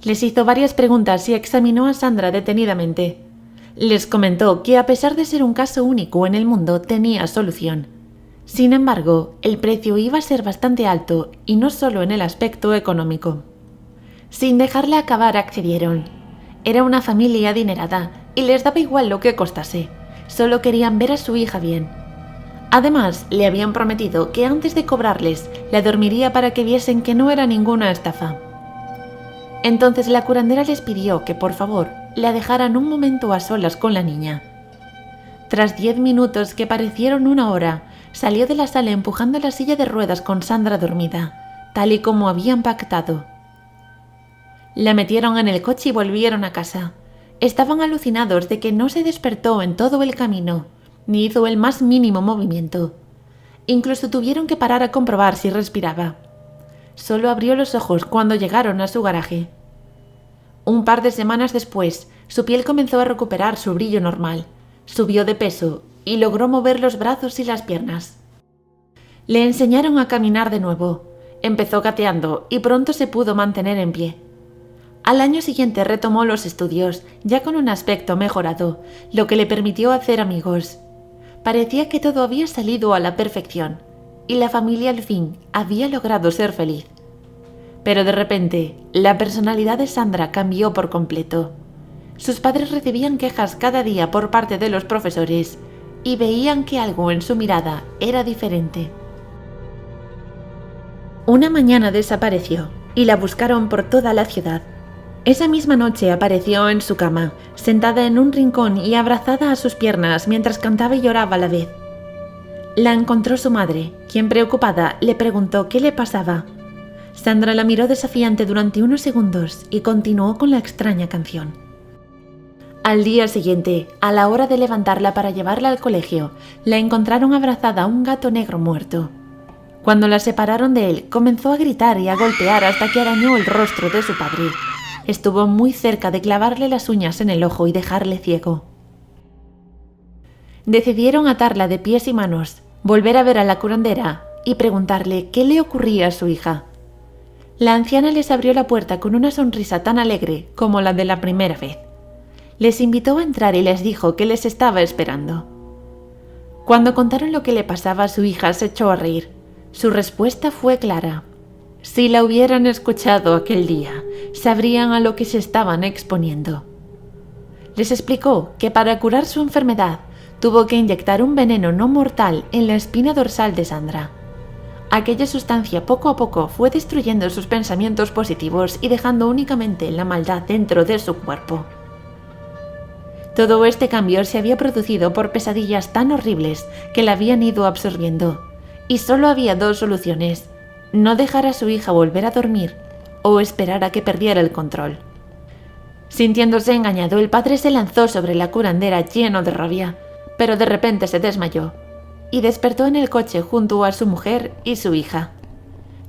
Les hizo varias preguntas y examinó a Sandra detenidamente. Les comentó que a pesar de ser un caso único en el mundo, tenía solución. Sin embargo, el precio iba a ser bastante alto y no solo en el aspecto económico. Sin dejarla acabar, accedieron. Era una familia adinerada y les daba igual lo que costase. Solo querían ver a su hija bien. Además, le habían prometido que antes de cobrarles, la dormiría para que viesen que no era ninguna estafa. Entonces la curandera les pidió que, por favor, la dejaran un momento a solas con la niña. Tras 10 minutos que parecieron una hora, salió de la sala empujando la silla de ruedas con Sandra dormida, tal y como habían pactado. La metieron en el coche y volvieron a casa. Estaban alucinados de que no se despertó en todo el camino, ni hizo el más mínimo movimiento. Incluso tuvieron que parar a comprobar si respiraba. Solo abrió los ojos cuando llegaron a su garaje. Un par de semanas después, su piel comenzó a recuperar su brillo normal, subió de peso y logró mover los brazos y las piernas. Le enseñaron a caminar de nuevo. Empezó gateando y pronto se pudo mantener en pie. Al año siguiente retomó los estudios, ya con un aspecto mejorado, lo que le permitió hacer amigos. Parecía que todo había salido a la perfección, y la familia al fin había logrado ser feliz. Pero de repente, la personalidad de Sandra cambió por completo. Sus padres recibían quejas cada día por parte de los profesores, y veían que algo en su mirada era diferente. Una mañana desapareció, y la buscaron por toda la ciudad. Esa misma noche apareció en su cama, sentada en un rincón y abrazada a sus piernas mientras cantaba y lloraba a la vez. La encontró su madre, quien preocupada le preguntó qué le pasaba. Sandra la miró desafiante durante unos segundos y continuó con la extraña canción. Al día siguiente, a la hora de levantarla para llevarla al colegio, la encontraron abrazada a un gato negro muerto. Cuando la separaron de él, comenzó a gritar y a golpear hasta que arañó el rostro de su padre. Estuvo muy cerca de clavarle las uñas en el ojo y dejarle ciego. Decidieron atarla de pies y manos, volver a ver a la curandera y preguntarle qué le ocurría a su hija. La anciana les abrió la puerta con una sonrisa tan alegre como la de la primera vez. Les invitó a entrar y les dijo que les estaba esperando. Cuando contaron lo que le pasaba a su hija, se echó a reír. Su respuesta fue clara. Si la hubieran escuchado aquel día, sabrían a lo que se estaban exponiendo. Les explicó que para curar su enfermedad tuvo que inyectar un veneno no mortal en la espina dorsal de Sandra. Aquella sustancia poco a poco fue destruyendo sus pensamientos positivos y dejando únicamente la maldad dentro de su cuerpo. Todo este cambio se había producido por pesadillas tan horribles que la habían ido absorbiendo, y solo había dos soluciones: no dejar a su hija volver a dormir o esperar a que perdiera el control. Sintiéndose engañado, el padre se lanzó sobre la curandera lleno de rabia, pero de repente se desmayó y despertó en el coche junto a su mujer y su hija.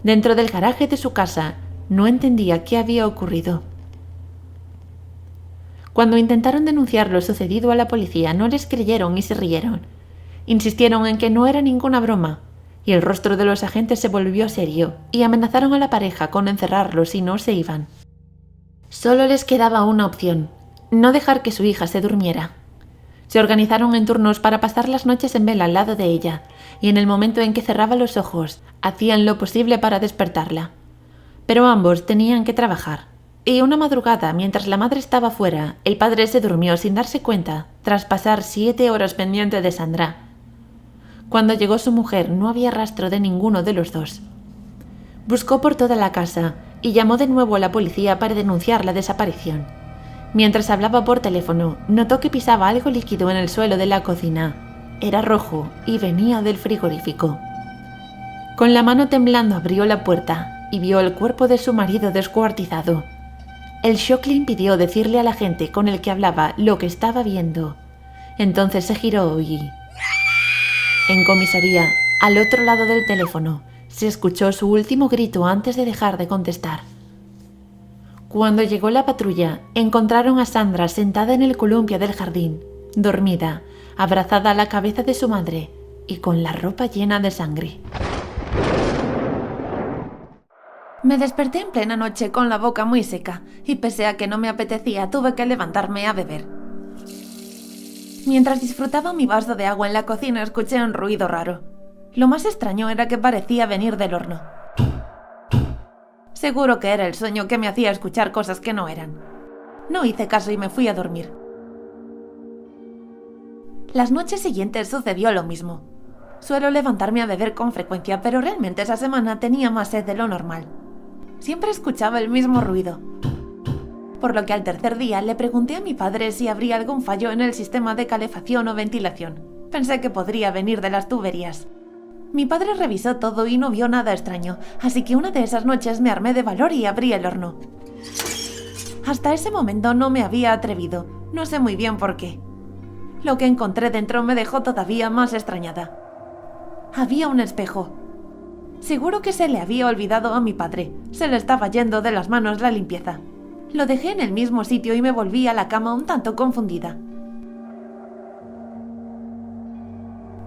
Dentro del garaje de su casa, no entendía qué había ocurrido. Cuando intentaron denunciar lo sucedido a la policía, no les creyeron y se rieron. Insistieron en que no era ninguna broma, y el rostro de los agentes se volvió serio y amenazaron a la pareja con encerrarlos si no se iban. Solo les quedaba una opción: no dejar que su hija se durmiera. Se organizaron en turnos para pasar las noches en vela al lado de ella, y en el momento en que cerraba los ojos, hacían lo posible para despertarla. Pero ambos tenían que trabajar. Y una madrugada, mientras la madre estaba fuera, el padre se durmió sin darse cuenta, tras pasar 7 horas pendiente de Sandra. Cuando llegó su mujer, no había rastro de ninguno de los dos. Buscó por toda la casa y llamó de nuevo a la policía para denunciar la desaparición. Mientras hablaba por teléfono, notó que pisaba algo líquido en el suelo de la cocina. Era rojo y venía del frigorífico. Con la mano temblando abrió la puerta y vio el cuerpo de su marido descuartizado. El shock le impidió decirle a la gente con el que hablaba lo que estaba viendo. Entonces se giró y... En comisaría, al otro lado del teléfono, se escuchó su último grito antes de dejar de contestar. Cuando llegó la patrulla, encontraron a Sandra sentada en el columpio del jardín, dormida, abrazada a la cabeza de su madre y con la ropa llena de sangre. Me desperté en plena noche con la boca muy seca y pese a que no me apetecía, tuve que levantarme a beber. Mientras disfrutaba mi vaso de agua en la cocina, escuché un ruido raro. Lo más extraño era que parecía venir del horno. Seguro que era el sueño que me hacía escuchar cosas que no eran. No hice caso y me fui a dormir. Las noches siguientes sucedió lo mismo. Suelo levantarme a beber con frecuencia, pero realmente esa semana tenía más sed de lo normal. Siempre escuchaba el mismo ruido. Por lo que al tercer día le pregunté a mi padre si habría algún fallo en el sistema de calefacción o ventilación. Pensé que podría venir de las tuberías. Mi padre revisó todo y no vio nada extraño, así que una de esas noches me armé de valor y abrí el horno. Hasta ese momento no me había atrevido, no sé muy bien por qué. Lo que encontré dentro me dejó todavía más extrañada. Había un espejo. Seguro que se le había olvidado a mi padre, se le estaba yendo de las manos la limpieza. Lo dejé en el mismo sitio y me volví a la cama un tanto confundida.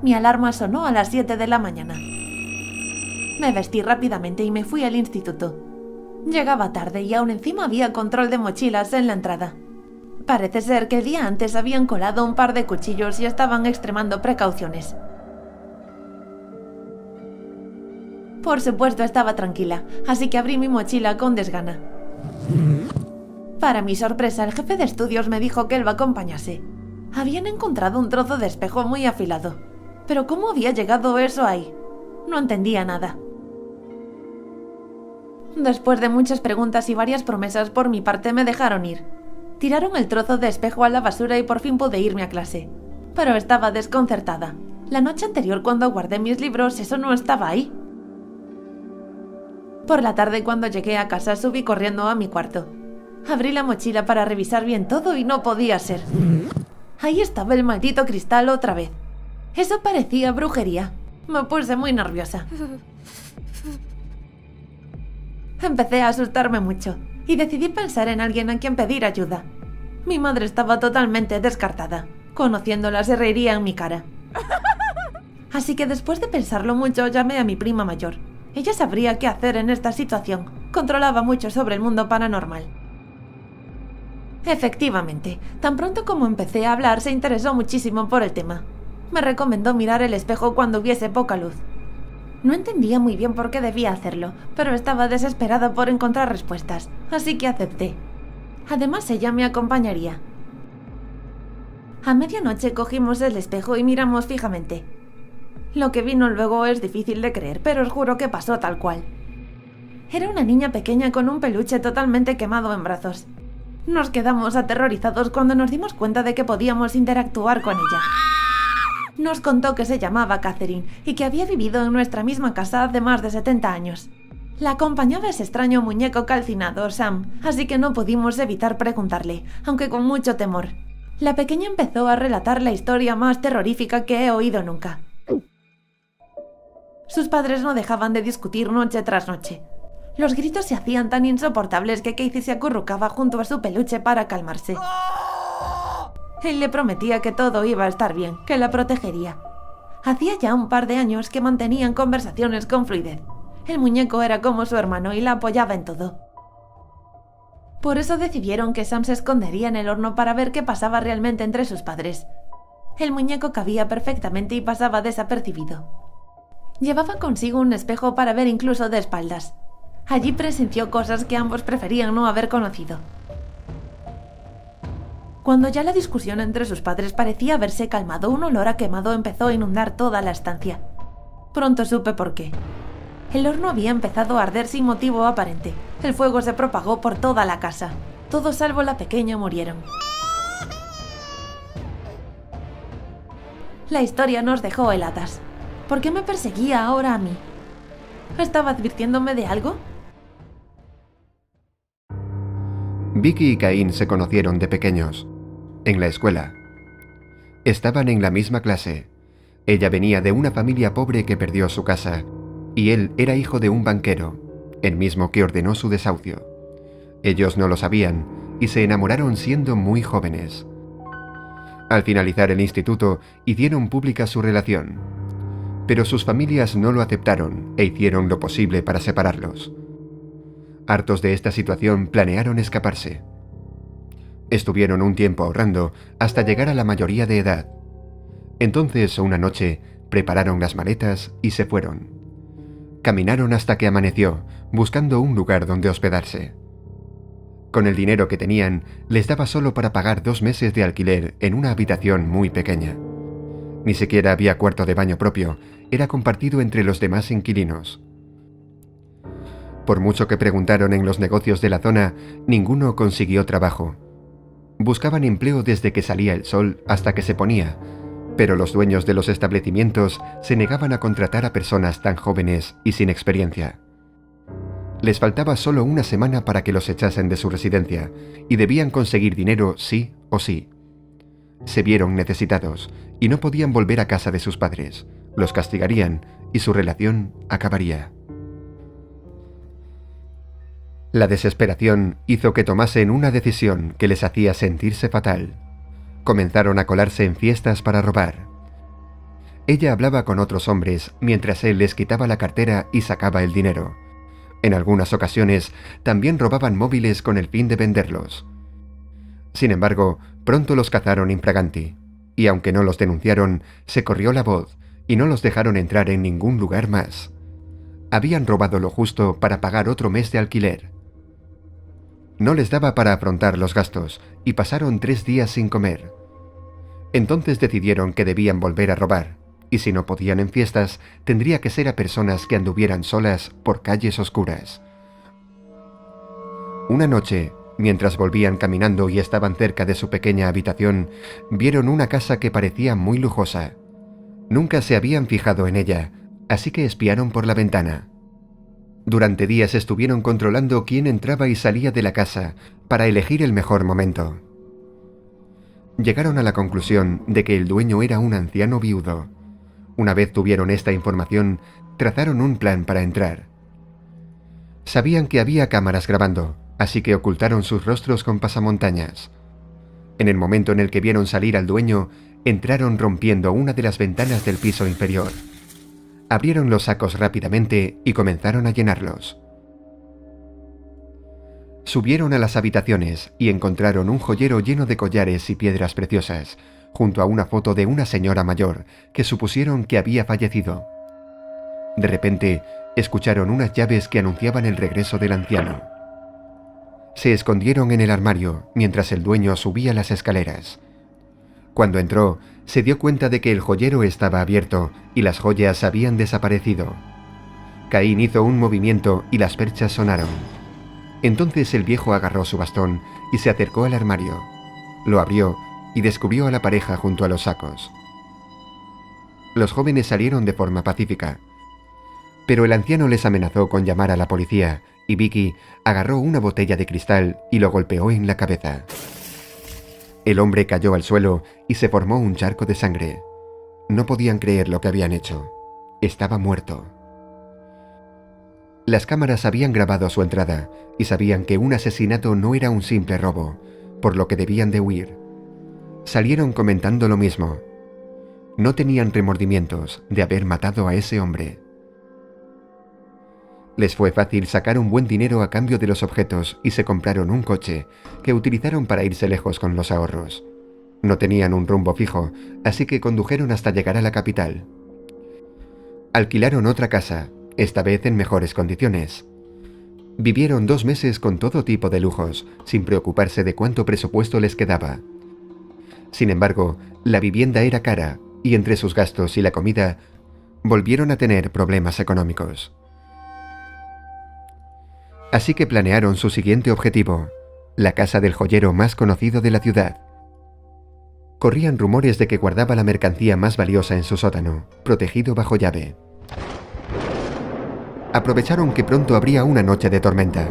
Mi alarma sonó a las 7 de la mañana. Me vestí rápidamente y me fui al instituto. Llegaba tarde y aún encima había control de mochilas en la entrada. Parece ser que el día antes habían colado un par de cuchillos y estaban extremando precauciones. Por supuesto estaba tranquila, así que abrí mi mochila con desgana. Para mi sorpresa, el jefe de estudios me dijo que él me acompañase. Habían encontrado un trozo de espejo muy afilado. Pero ¿cómo había llegado eso ahí? No entendía nada. Después de muchas preguntas y varias promesas por mi parte, me dejaron ir. Tiraron el trozo de espejo a la basura y por fin pude irme a clase. Pero estaba desconcertada. La noche anterior, cuando guardé mis libros, eso no estaba ahí. Por la tarde, cuando llegué a casa, subí corriendo a mi cuarto. Abrí la mochila para revisar bien todo y no podía ser. Ahí estaba el maldito cristal otra vez. Eso parecía brujería. Me puse muy nerviosa. Empecé a asustarme mucho y decidí pensar en alguien a quien pedir ayuda. Mi madre estaba totalmente descartada. Conociéndola se reiría en mi cara. Así que después de pensarlo mucho llamé a mi prima mayor. Ella sabría qué hacer en esta situación. Controlaba mucho sobre el mundo paranormal. Efectivamente, tan pronto como empecé a hablar se interesó muchísimo por el tema. Me recomendó mirar el espejo cuando hubiese poca luz. No entendía muy bien por qué debía hacerlo, pero estaba desesperada por encontrar respuestas, así que acepté. Además, ella me acompañaría. A medianoche cogimos el espejo y miramos fijamente. Lo que vino luego es difícil de creer, pero os juro que pasó tal cual. Era una niña pequeña con un peluche totalmente quemado en brazos. Nos quedamos aterrorizados cuando nos dimos cuenta de que podíamos interactuar con ella. Nos contó que se llamaba Catherine y que había vivido en nuestra misma casa hace más de 70 años. La acompañaba ese extraño muñeco calcinado, Sam, así que no pudimos evitar preguntarle, aunque con mucho temor. La pequeña empezó a relatar la historia más terrorífica que he oído nunca. Sus padres no dejaban de discutir noche tras noche. Los gritos se hacían tan insoportables que Casey se acurrucaba junto a su peluche para calmarse. Él le prometía que todo iba a estar bien, que la protegería. Hacía ya un par de años que mantenían conversaciones con fluidez. El muñeco era como su hermano y la apoyaba en todo. Por eso decidieron que Sam se escondería en el horno para ver qué pasaba realmente entre sus padres. El muñeco cabía perfectamente y pasaba desapercibido. Llevaba consigo un espejo para ver incluso de espaldas. Allí presenció cosas que ambos preferían no haber conocido. Cuando ya la discusión entre sus padres parecía haberse calmado, un olor a quemado empezó a inundar toda la estancia. Pronto supe por qué. El horno había empezado a arder sin motivo aparente. El fuego se propagó por toda la casa. Todos salvo la pequeña murieron. La historia nos dejó heladas. ¿Por qué me perseguía ahora a mí? ¿Estaba advirtiéndome de algo? Vicky y Caín se conocieron de pequeños, en la escuela. Estaban en la misma clase. Ella venía de una familia pobre que perdió su casa, y él era hijo de un banquero, el mismo que ordenó su desahucio. Ellos no lo sabían, y se enamoraron siendo muy jóvenes. Al finalizar el instituto, hicieron pública su relación. Pero sus familias no lo aceptaron e hicieron lo posible para separarlos. Hartos de esta situación, planearon escaparse. Estuvieron un tiempo ahorrando hasta llegar a la mayoría de edad. Entonces, una noche, prepararon las maletas y se fueron. Caminaron hasta que amaneció, buscando un lugar donde hospedarse. Con el dinero que tenían, les daba solo para pagar 2 meses de alquiler en una habitación muy pequeña. Ni siquiera había cuarto de baño propio, era compartido entre los demás inquilinos. Por mucho que preguntaron en los negocios de la zona, ninguno consiguió trabajo. Buscaban empleo desde que salía el sol hasta que se ponía, pero los dueños de los establecimientos se negaban a contratar a personas tan jóvenes y sin experiencia. Les faltaba solo una semana para que los echasen de su residencia, y debían conseguir dinero sí o sí. Se vieron necesitados, y no podían volver a casa de sus padres. Los castigarían, y su relación acabaría. La desesperación hizo que tomasen una decisión que les hacía sentirse fatal. Comenzaron a colarse en fiestas para robar. Ella hablaba con otros hombres mientras él les quitaba la cartera y sacaba el dinero. En algunas ocasiones también robaban móviles con el fin de venderlos. Sin embargo, pronto los cazaron infraganti, y aunque no los denunciaron, se corrió la voz y no los dejaron entrar en ningún lugar más. Habían robado lo justo para pagar otro mes de alquiler. No les daba para afrontar los gastos y pasaron 3 días sin comer. Entonces decidieron que debían volver a robar, y si no podían en fiestas, tendría que ser a personas que anduvieran solas por calles oscuras. Una noche, mientras volvían caminando y estaban cerca de su pequeña habitación, vieron una casa que parecía muy lujosa. Nunca se habían fijado en ella, así que espiaron por la ventana. Durante días estuvieron controlando quién entraba y salía de la casa para elegir el mejor momento. Llegaron a la conclusión de que el dueño era un anciano viudo. Una vez tuvieron esta información, trazaron un plan para entrar. Sabían que había cámaras grabando, así que ocultaron sus rostros con pasamontañas. En el momento en el que vieron salir al dueño, entraron rompiendo una de las ventanas del piso inferior. Abrieron los sacos rápidamente y comenzaron a llenarlos. Subieron a las habitaciones y encontraron un joyero lleno de collares y piedras preciosas, junto a una foto de una señora mayor que supusieron que había fallecido. De repente, escucharon unas llaves que anunciaban el regreso del anciano. Se escondieron en el armario mientras el dueño subía las escaleras. Cuando entró, se dio cuenta de que el joyero estaba abierto y las joyas habían desaparecido. Caín hizo un movimiento y las perchas sonaron. Entonces el viejo agarró su bastón y se acercó al armario. Lo abrió y descubrió a la pareja junto a los sacos. Los jóvenes salieron de forma pacífica, pero el anciano les amenazó con llamar a la policía y Vicky agarró una botella de cristal y lo golpeó en la cabeza. El hombre cayó al suelo y se formó un charco de sangre. No podían creer lo que habían hecho. Estaba muerto. Las cámaras habían grabado su entrada y sabían que un asesinato no era un simple robo, por lo que debían de huir. Salieron comentando lo mismo. No tenían remordimientos de haber matado a ese hombre. Les fue fácil sacar un buen dinero a cambio de los objetos y se compraron un coche que utilizaron para irse lejos con los ahorros. No tenían un rumbo fijo, así que condujeron hasta llegar a la capital. Alquilaron otra casa, esta vez en mejores condiciones. Vivieron 2 meses con todo tipo de lujos, sin preocuparse de cuánto presupuesto les quedaba. Sin embargo, la vivienda era cara y entre sus gastos y la comida, volvieron a tener problemas económicos. Así que planearon su siguiente objetivo, la casa del joyero más conocido de la ciudad. Corrían rumores de que guardaba la mercancía más valiosa en su sótano, protegido bajo llave. Aprovecharon que pronto habría una noche de tormenta.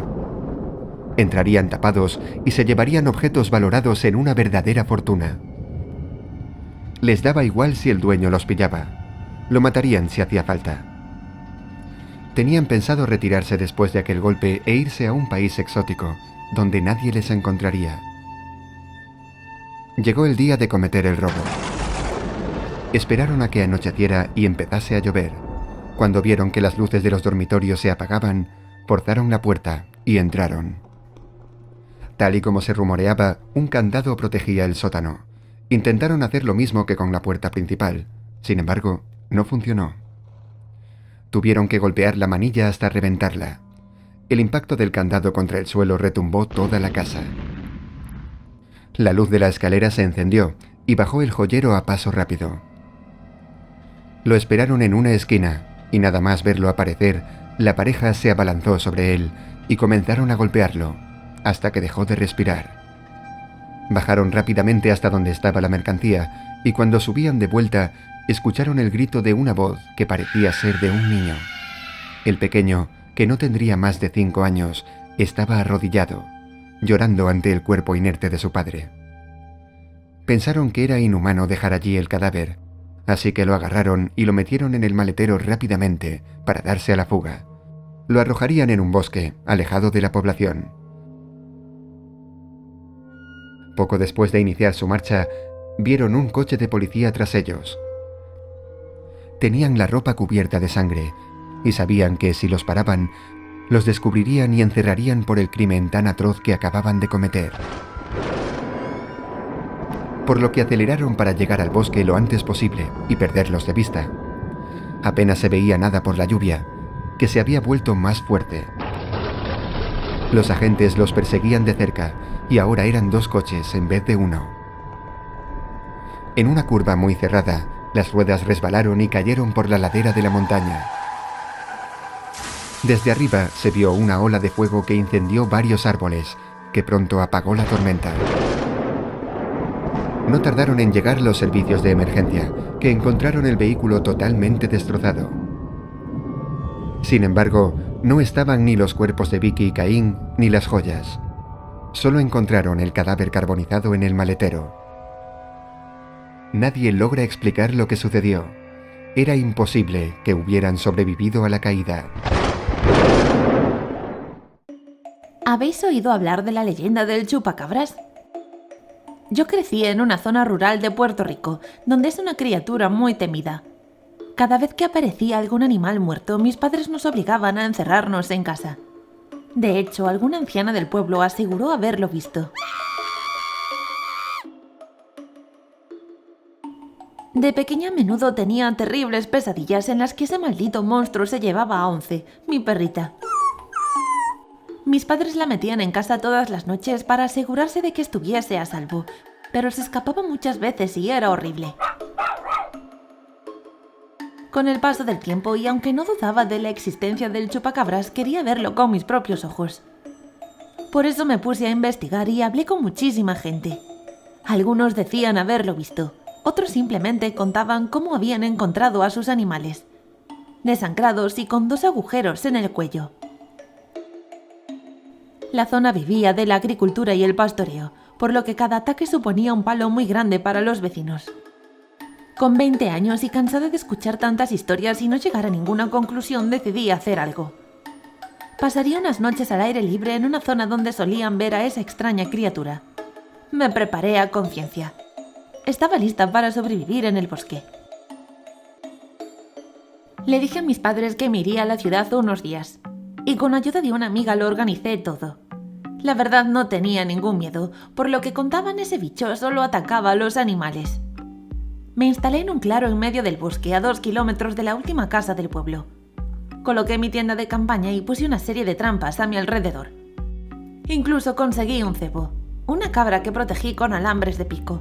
Entrarían tapados y se llevarían objetos valorados en una verdadera fortuna. Les daba igual si el dueño los pillaba. Lo matarían si hacía falta. Tenían pensado retirarse después de aquel golpe e irse a un país exótico, donde nadie les encontraría. Llegó el día de cometer el robo. Esperaron a que anocheciera y empezase a llover. Cuando vieron que las luces de los dormitorios se apagaban, forzaron la puerta y entraron. Tal y como se rumoreaba, un candado protegía el sótano. Intentaron hacer lo mismo que con la puerta principal. Sin embargo, no funcionó. Tuvieron que golpear la manilla hasta reventarla. El impacto del candado contra el suelo retumbó toda la casa. La luz de la escalera se encendió y bajó el joyero a paso rápido. Lo esperaron en una esquina y nada más verlo aparecer, la pareja se abalanzó sobre él y comenzaron a golpearlo, hasta que dejó de respirar. Bajaron rápidamente hasta donde estaba la mercancía y cuando subían de vuelta, escucharon el grito de una voz que parecía ser de un niño. El pequeño, que no tendría más de 5 años, estaba arrodillado, llorando ante el cuerpo inerte de su padre. Pensaron que era inhumano dejar allí el cadáver, así que lo agarraron y lo metieron en el maletero rápidamente para darse a la fuga. Lo arrojarían en un bosque, alejado de la población. Poco después de iniciar su marcha, vieron un coche de policía tras ellos. Tenían la ropa cubierta de sangre y sabían que si los paraban, los descubrirían y encerrarían por el crimen tan atroz que acababan de cometer. Por lo que aceleraron para llegar al bosque lo antes posible y perderlos de vista. Apenas se veía nada por la lluvia, que se había vuelto más fuerte. Los agentes los perseguían de cerca y ahora eran 2 coches en vez de 1. En una curva muy cerrada, las ruedas resbalaron y cayeron por la ladera de la montaña. Desde arriba se vio una ola de fuego que incendió varios árboles, que pronto apagó la tormenta. No tardaron en llegar los servicios de emergencia, que encontraron el vehículo totalmente destrozado. Sin embargo, no estaban ni los cuerpos de Vicky y Caín ni las joyas. Solo encontraron el cadáver carbonizado en el maletero. Nadie logra explicar lo que sucedió. Era imposible que hubieran sobrevivido a la caída. ¿Habéis oído hablar de la leyenda del chupacabras? Yo crecí en una zona rural de Puerto Rico, donde es una criatura muy temida. Cada vez que aparecía algún animal muerto, mis padres nos obligaban a encerrarnos en casa. De hecho, alguna anciana del pueblo aseguró haberlo visto. De pequeña a menudo tenía terribles pesadillas en las que ese maldito monstruo se llevaba a Once, mi perrita. Mis padres la metían en casa todas las noches para asegurarse de que estuviese a salvo, pero se escapaba muchas veces y era horrible. Con el paso del tiempo, y aunque no dudaba de la existencia del chupacabras, quería verlo con mis propios ojos. Por eso me puse a investigar y hablé con muchísima gente. Algunos decían haberlo visto, otros simplemente contaban cómo habían encontrado a sus animales, desangrados y con 2 agujeros en el cuello. La zona vivía de la agricultura y el pastoreo, por lo que cada ataque suponía un palo muy grande para los vecinos. Con 20 años y cansada de escuchar tantas historias y no llegar a ninguna conclusión, decidí hacer algo. Pasaría unas noches al aire libre en una zona donde solían ver a esa extraña criatura. Me preparé a conciencia. Estaba lista para sobrevivir en el bosque. Le dije a mis padres que me iría a la ciudad unos días, y con ayuda de una amiga lo organicé todo. La verdad no tenía ningún miedo, por lo que contaban ese bicho solo atacaba a los animales. Me instalé en un claro en medio del bosque, a 2 kilómetros de la última casa del pueblo. Coloqué mi tienda de campaña y puse una serie de trampas a mi alrededor. Incluso conseguí un cebo, una cabra que protegí con alambres de pico.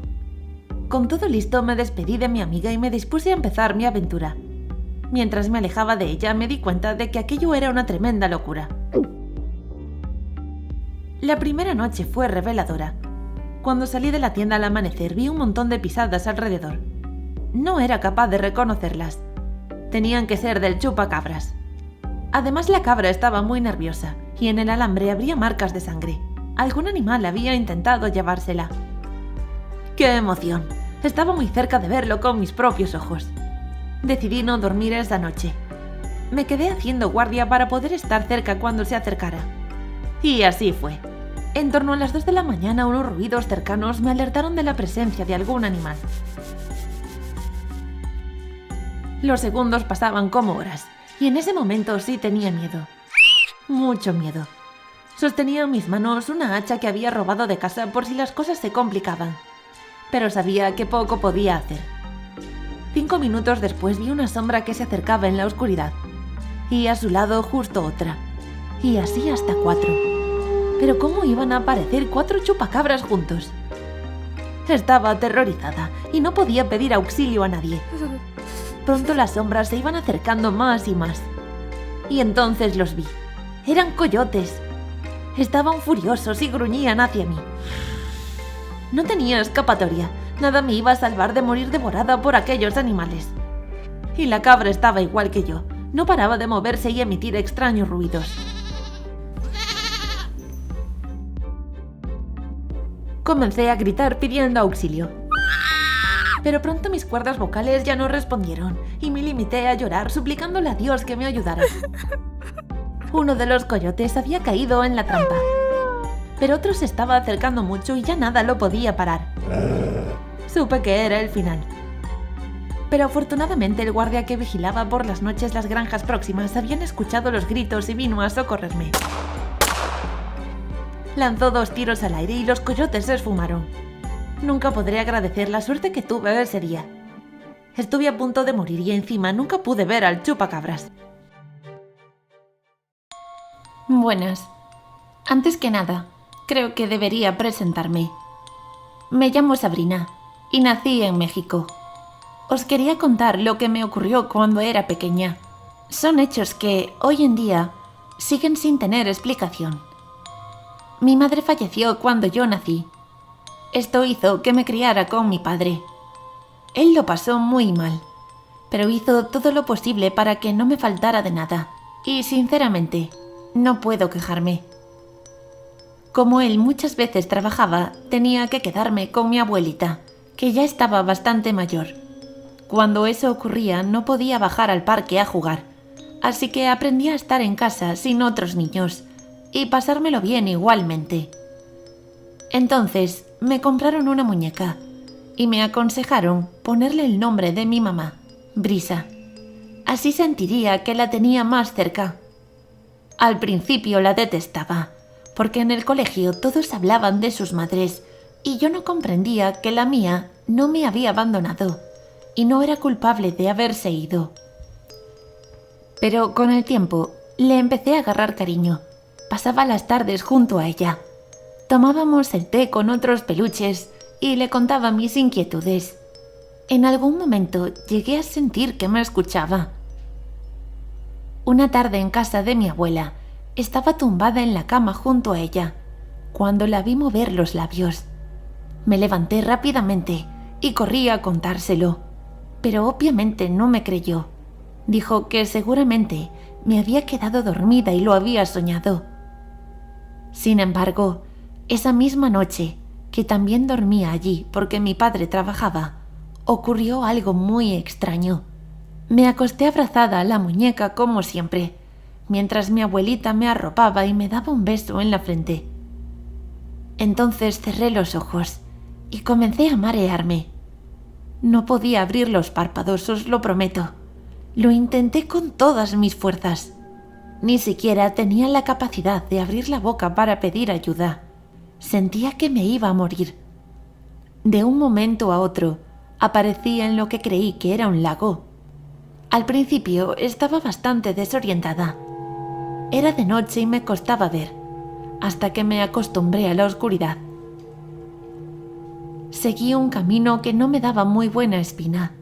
Con todo listo me despedí de mi amiga y me dispuse a empezar mi aventura. Mientras me alejaba de ella me di cuenta de que aquello era una tremenda locura. La primera noche fue reveladora. Cuando salí de la tienda al amanecer vi un montón de pisadas alrededor. No era capaz de reconocerlas. Tenían que ser del chupacabras. Además, la cabra estaba muy nerviosa y en el alambre habría marcas de sangre. Algún animal había intentado llevársela. ¡Qué emoción! Estaba muy cerca de verlo con mis propios ojos. Decidí no dormir esa noche. Me quedé haciendo guardia para poder estar cerca cuando se acercara. Y así fue. En torno a las 2 de la mañana, unos ruidos cercanos me alertaron de la presencia de algún animal. Los segundos pasaban como horas, y en ese momento sí tenía miedo. Mucho miedo. Sostenía en mis manos una hacha que había robado de casa por si las cosas se complicaban, pero sabía que poco podía hacer. 5 minutos después vi una sombra que se acercaba en la oscuridad, y a su lado justo otra, y así hasta 4. Pero ¿cómo iban a aparecer 4 chupacabras juntos? Estaba aterrorizada y no podía pedir auxilio a nadie. Pronto las sombras se iban acercando más y más. Y entonces los vi. Eran coyotes. Estaban furiosos y gruñían hacia mí. No tenía escapatoria. Nada me iba a salvar de morir devorada por aquellos animales. Y la cabra estaba igual que yo. No paraba de moverse y emitir extraños ruidos. Comencé a gritar pidiendo auxilio. Pero pronto mis cuerdas vocales ya no respondieron y me limité a llorar suplicándole a Dios que me ayudara. Uno de los coyotes había caído en la trampa, pero otro se estaba acercando mucho y ya nada lo podía parar. Supe que era el final. Pero afortunadamente el guardia que vigilaba por las noches las granjas próximas habían escuchado los gritos y vino a socorrerme. Lanzó 2 tiros al aire y los coyotes se esfumaron. Nunca podré agradecer la suerte que tuve ese día. Estuve a punto de morir y encima nunca pude ver al chupacabras. Buenas. Antes que nada, creo que debería presentarme. Me llamo Sabrina y nací en México. Os quería contar lo que me ocurrió cuando era pequeña. Son hechos que, hoy en día, siguen sin tener explicación. Mi madre falleció cuando yo nací. Esto hizo que me criara con mi padre. Él lo pasó muy mal, pero hizo todo lo posible para que no me faltara de nada. Y sinceramente, no puedo quejarme. Como él muchas veces trabajaba, tenía que quedarme con mi abuelita, que ya estaba bastante mayor. Cuando eso ocurría no podía bajar al parque a jugar, así que aprendí a estar en casa sin otros niños y pasármelo bien igualmente. Entonces me compraron una muñeca y me aconsejaron ponerle el nombre de mi mamá, Brisa. Así sentiría que la tenía más cerca. Al principio la detestaba, porque en el colegio todos hablaban de sus madres y yo no comprendía que la mía no me había abandonado y no era culpable de haberse ido. Pero con el tiempo le empecé a agarrar cariño. Pasaba las tardes junto a ella. Tomábamos el té con otros peluches y le contaba mis inquietudes. En algún momento llegué a sentir que me escuchaba. Una tarde en casa de mi abuela, estaba tumbada en la cama junto a ella, cuando la vi mover los labios. Me levanté rápidamente y corrí a contárselo, pero obviamente no me creyó. Dijo que seguramente me había quedado dormida y lo había soñado. Sin embargo, esa misma noche, que también dormía allí porque mi padre trabajaba, ocurrió algo muy extraño. Me acosté abrazada a la muñeca como siempre, mientras mi abuelita me arropaba y me daba un beso en la frente. Entonces cerré los ojos y comencé a marearme. No podía abrir los párpados, os lo prometo. Lo intenté con todas mis fuerzas. Ni siquiera tenía la capacidad de abrir la boca para pedir ayuda. Sentía que me iba a morir. De un momento a otro, aparecí en lo que creí que era un lago. Al principio estaba bastante desorientada. Era de noche y me costaba ver, hasta que me acostumbré a la oscuridad. Seguí un camino que no me daba muy buena espina.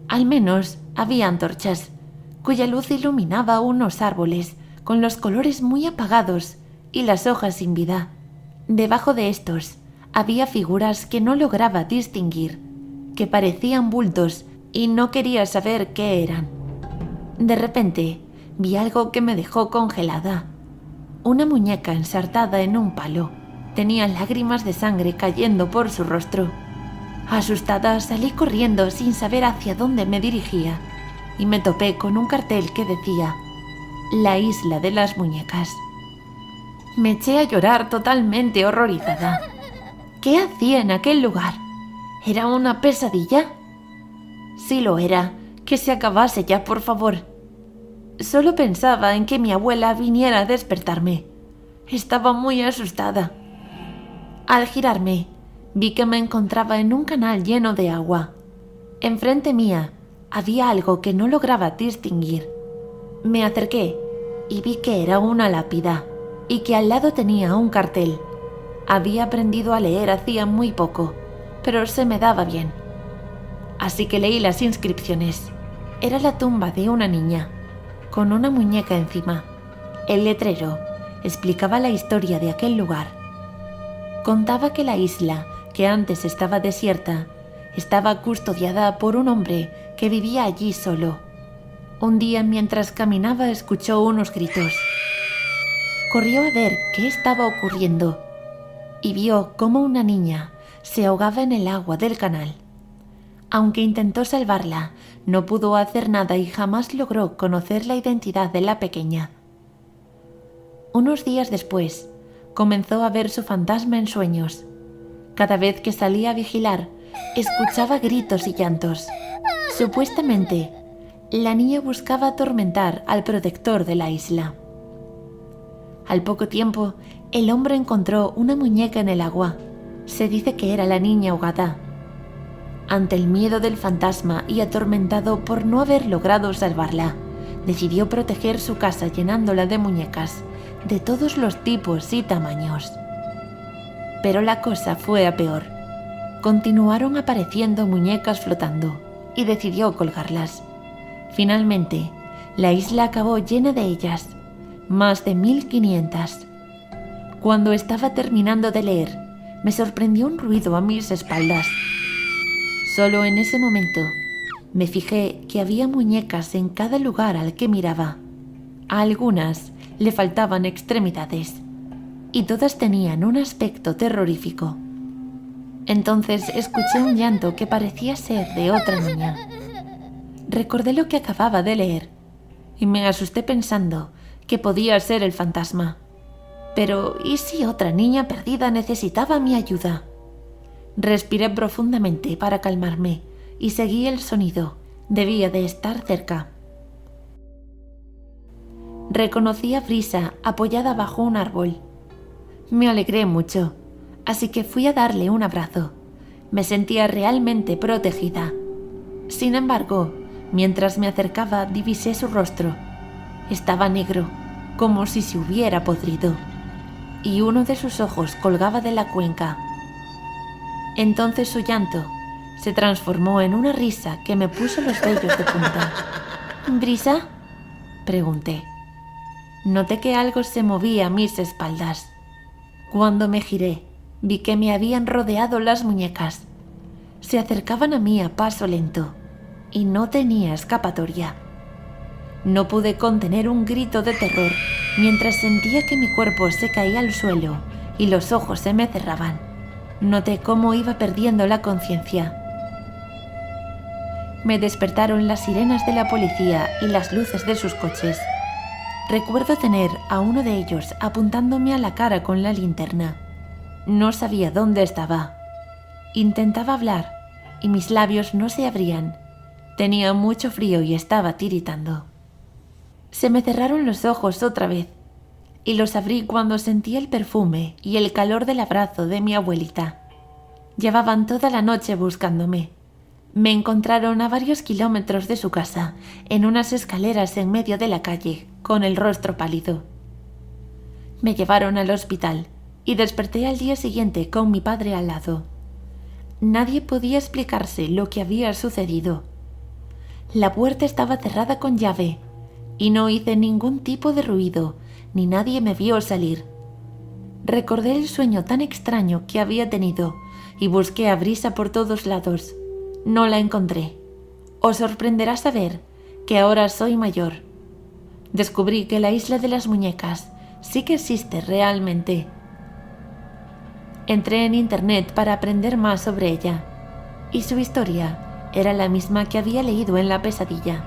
Al menos había antorchas, cuya luz iluminaba unos árboles con los colores muy apagados y las hojas sin vida. Debajo de estos había figuras que no lograba distinguir, que parecían bultos y no quería saber qué eran. De repente vi algo que me dejó congelada. Una muñeca ensartada en un palo. Tenía lágrimas de sangre cayendo por su rostro. Asustada salí corriendo sin saber hacia dónde me dirigía y me topé con un cartel que decía «La isla de las muñecas». Me eché a llorar totalmente horrorizada. ¿Qué hacía en aquel lugar? ¿Era una pesadilla? Sí lo era. Que se acabase ya, por favor. Solo pensaba en que mi abuela viniera a despertarme. Estaba muy asustada. Al girarme, vi que me encontraba en un canal lleno de agua. Enfrente mía había algo que no lograba distinguir. Me acerqué y vi que era una lápida y que al lado tenía un cartel. Había aprendido a leer hacía muy poco, pero se me daba bien. Así que leí las inscripciones. Era la tumba de una niña, con una muñeca encima. El letrero explicaba la historia de aquel lugar. Contaba que la isla, que antes estaba desierta, estaba custodiada por un hombre que vivía allí solo. Un día, mientras caminaba, escuchó unos gritos. Corrió a ver qué estaba ocurriendo y vio cómo una niña se ahogaba en el agua del canal. Aunque intentó salvarla, no pudo hacer nada y jamás logró conocer la identidad de la pequeña. Unos días después, comenzó a ver su fantasma en sueños. Cada vez que salía a vigilar, escuchaba gritos y llantos. Supuestamente, la niña buscaba atormentar al protector de la isla. Al poco tiempo, el hombre encontró una muñeca en el agua. Se dice que era la niña ahogada. Ante el miedo del fantasma y atormentado por no haber logrado salvarla, decidió proteger su casa llenándola de muñecas, de todos los tipos y tamaños. Pero la cosa fue a peor. Continuaron apareciendo muñecas flotando y decidió colgarlas. Finalmente, la isla acabó llena de ellas, más de 1500. Cuando estaba terminando de leer, me sorprendió un ruido a mis espaldas. Solo en ese momento me fijé que había muñecas en cada lugar al que miraba. A algunas le faltaban extremidades y todas tenían un aspecto terrorífico. Entonces escuché un llanto que parecía ser de otra niña. Recordé lo que acababa de leer y me asusté pensando que podía ser el fantasma. Pero ¿y si otra niña perdida necesitaba mi ayuda? Respiré profundamente para calmarme y seguí el sonido. Debía de estar cerca. Reconocí a Brisa apoyada bajo un árbol. Me alegré mucho, así que fui a darle un abrazo. Me sentía realmente protegida. Sin embargo, mientras me acercaba divisé su rostro. Estaba negro, como si se hubiera podrido, y uno de sus ojos colgaba de la cuenca. Entonces su llanto se transformó en una risa que me puso los vellos de punta. ¿Brisa?, pregunté. Noté que algo se movía a mis espaldas. Cuando me giré, vi que me habían rodeado las muñecas. Se acercaban a mí a paso lento, y no tenía escapatoria. No pude contener un grito de terror mientras sentía que mi cuerpo se caía al suelo y los ojos se me cerraban. Noté cómo iba perdiendo la conciencia. Me despertaron las sirenas de la policía y las luces de sus coches. Recuerdo tener a uno de ellos apuntándome a la cara con la linterna. No sabía dónde estaba. Intentaba hablar y mis labios no se abrían. Tenía mucho frío y estaba tiritando. Se me cerraron los ojos otra vez y los abrí cuando sentí el perfume y el calor del abrazo de mi abuelita. Llevaban toda la noche buscándome. Me encontraron a varios kilómetros de su casa, en unas escaleras en medio de la calle, con el rostro pálido. Me llevaron al hospital y desperté al día siguiente con mi padre al lado. Nadie podía explicarse lo que había sucedido. La puerta estaba cerrada con llave y no hice ningún tipo de ruido, ni nadie me vio salir. Recordé el sueño tan extraño que había tenido y busqué a Brisa por todos lados. No la encontré. Os sorprenderá saber que ahora soy mayor. Descubrí que la isla de las muñecas sí que existe realmente. Entré en internet para aprender más sobre ella, y su historia era la misma que había leído en la pesadilla.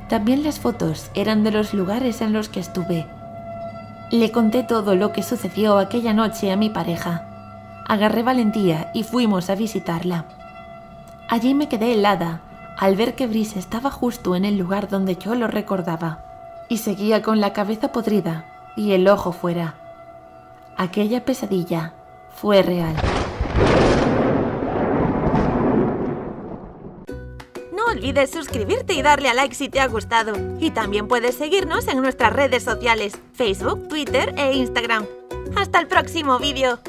También las fotos eran de los lugares en los que estuve. Le conté todo lo que sucedió aquella noche a mi pareja. Agarré valentía y fuimos a visitarla. Allí me quedé helada al ver que Brice estaba justo en el lugar donde yo lo recordaba, y seguía con la cabeza podrida y el ojo fuera. Aquella pesadilla fue real. No olvides suscribirte y darle a like si te ha gustado. Y también puedes seguirnos en nuestras redes sociales, Facebook, Twitter e Instagram. ¡Hasta el próximo vídeo!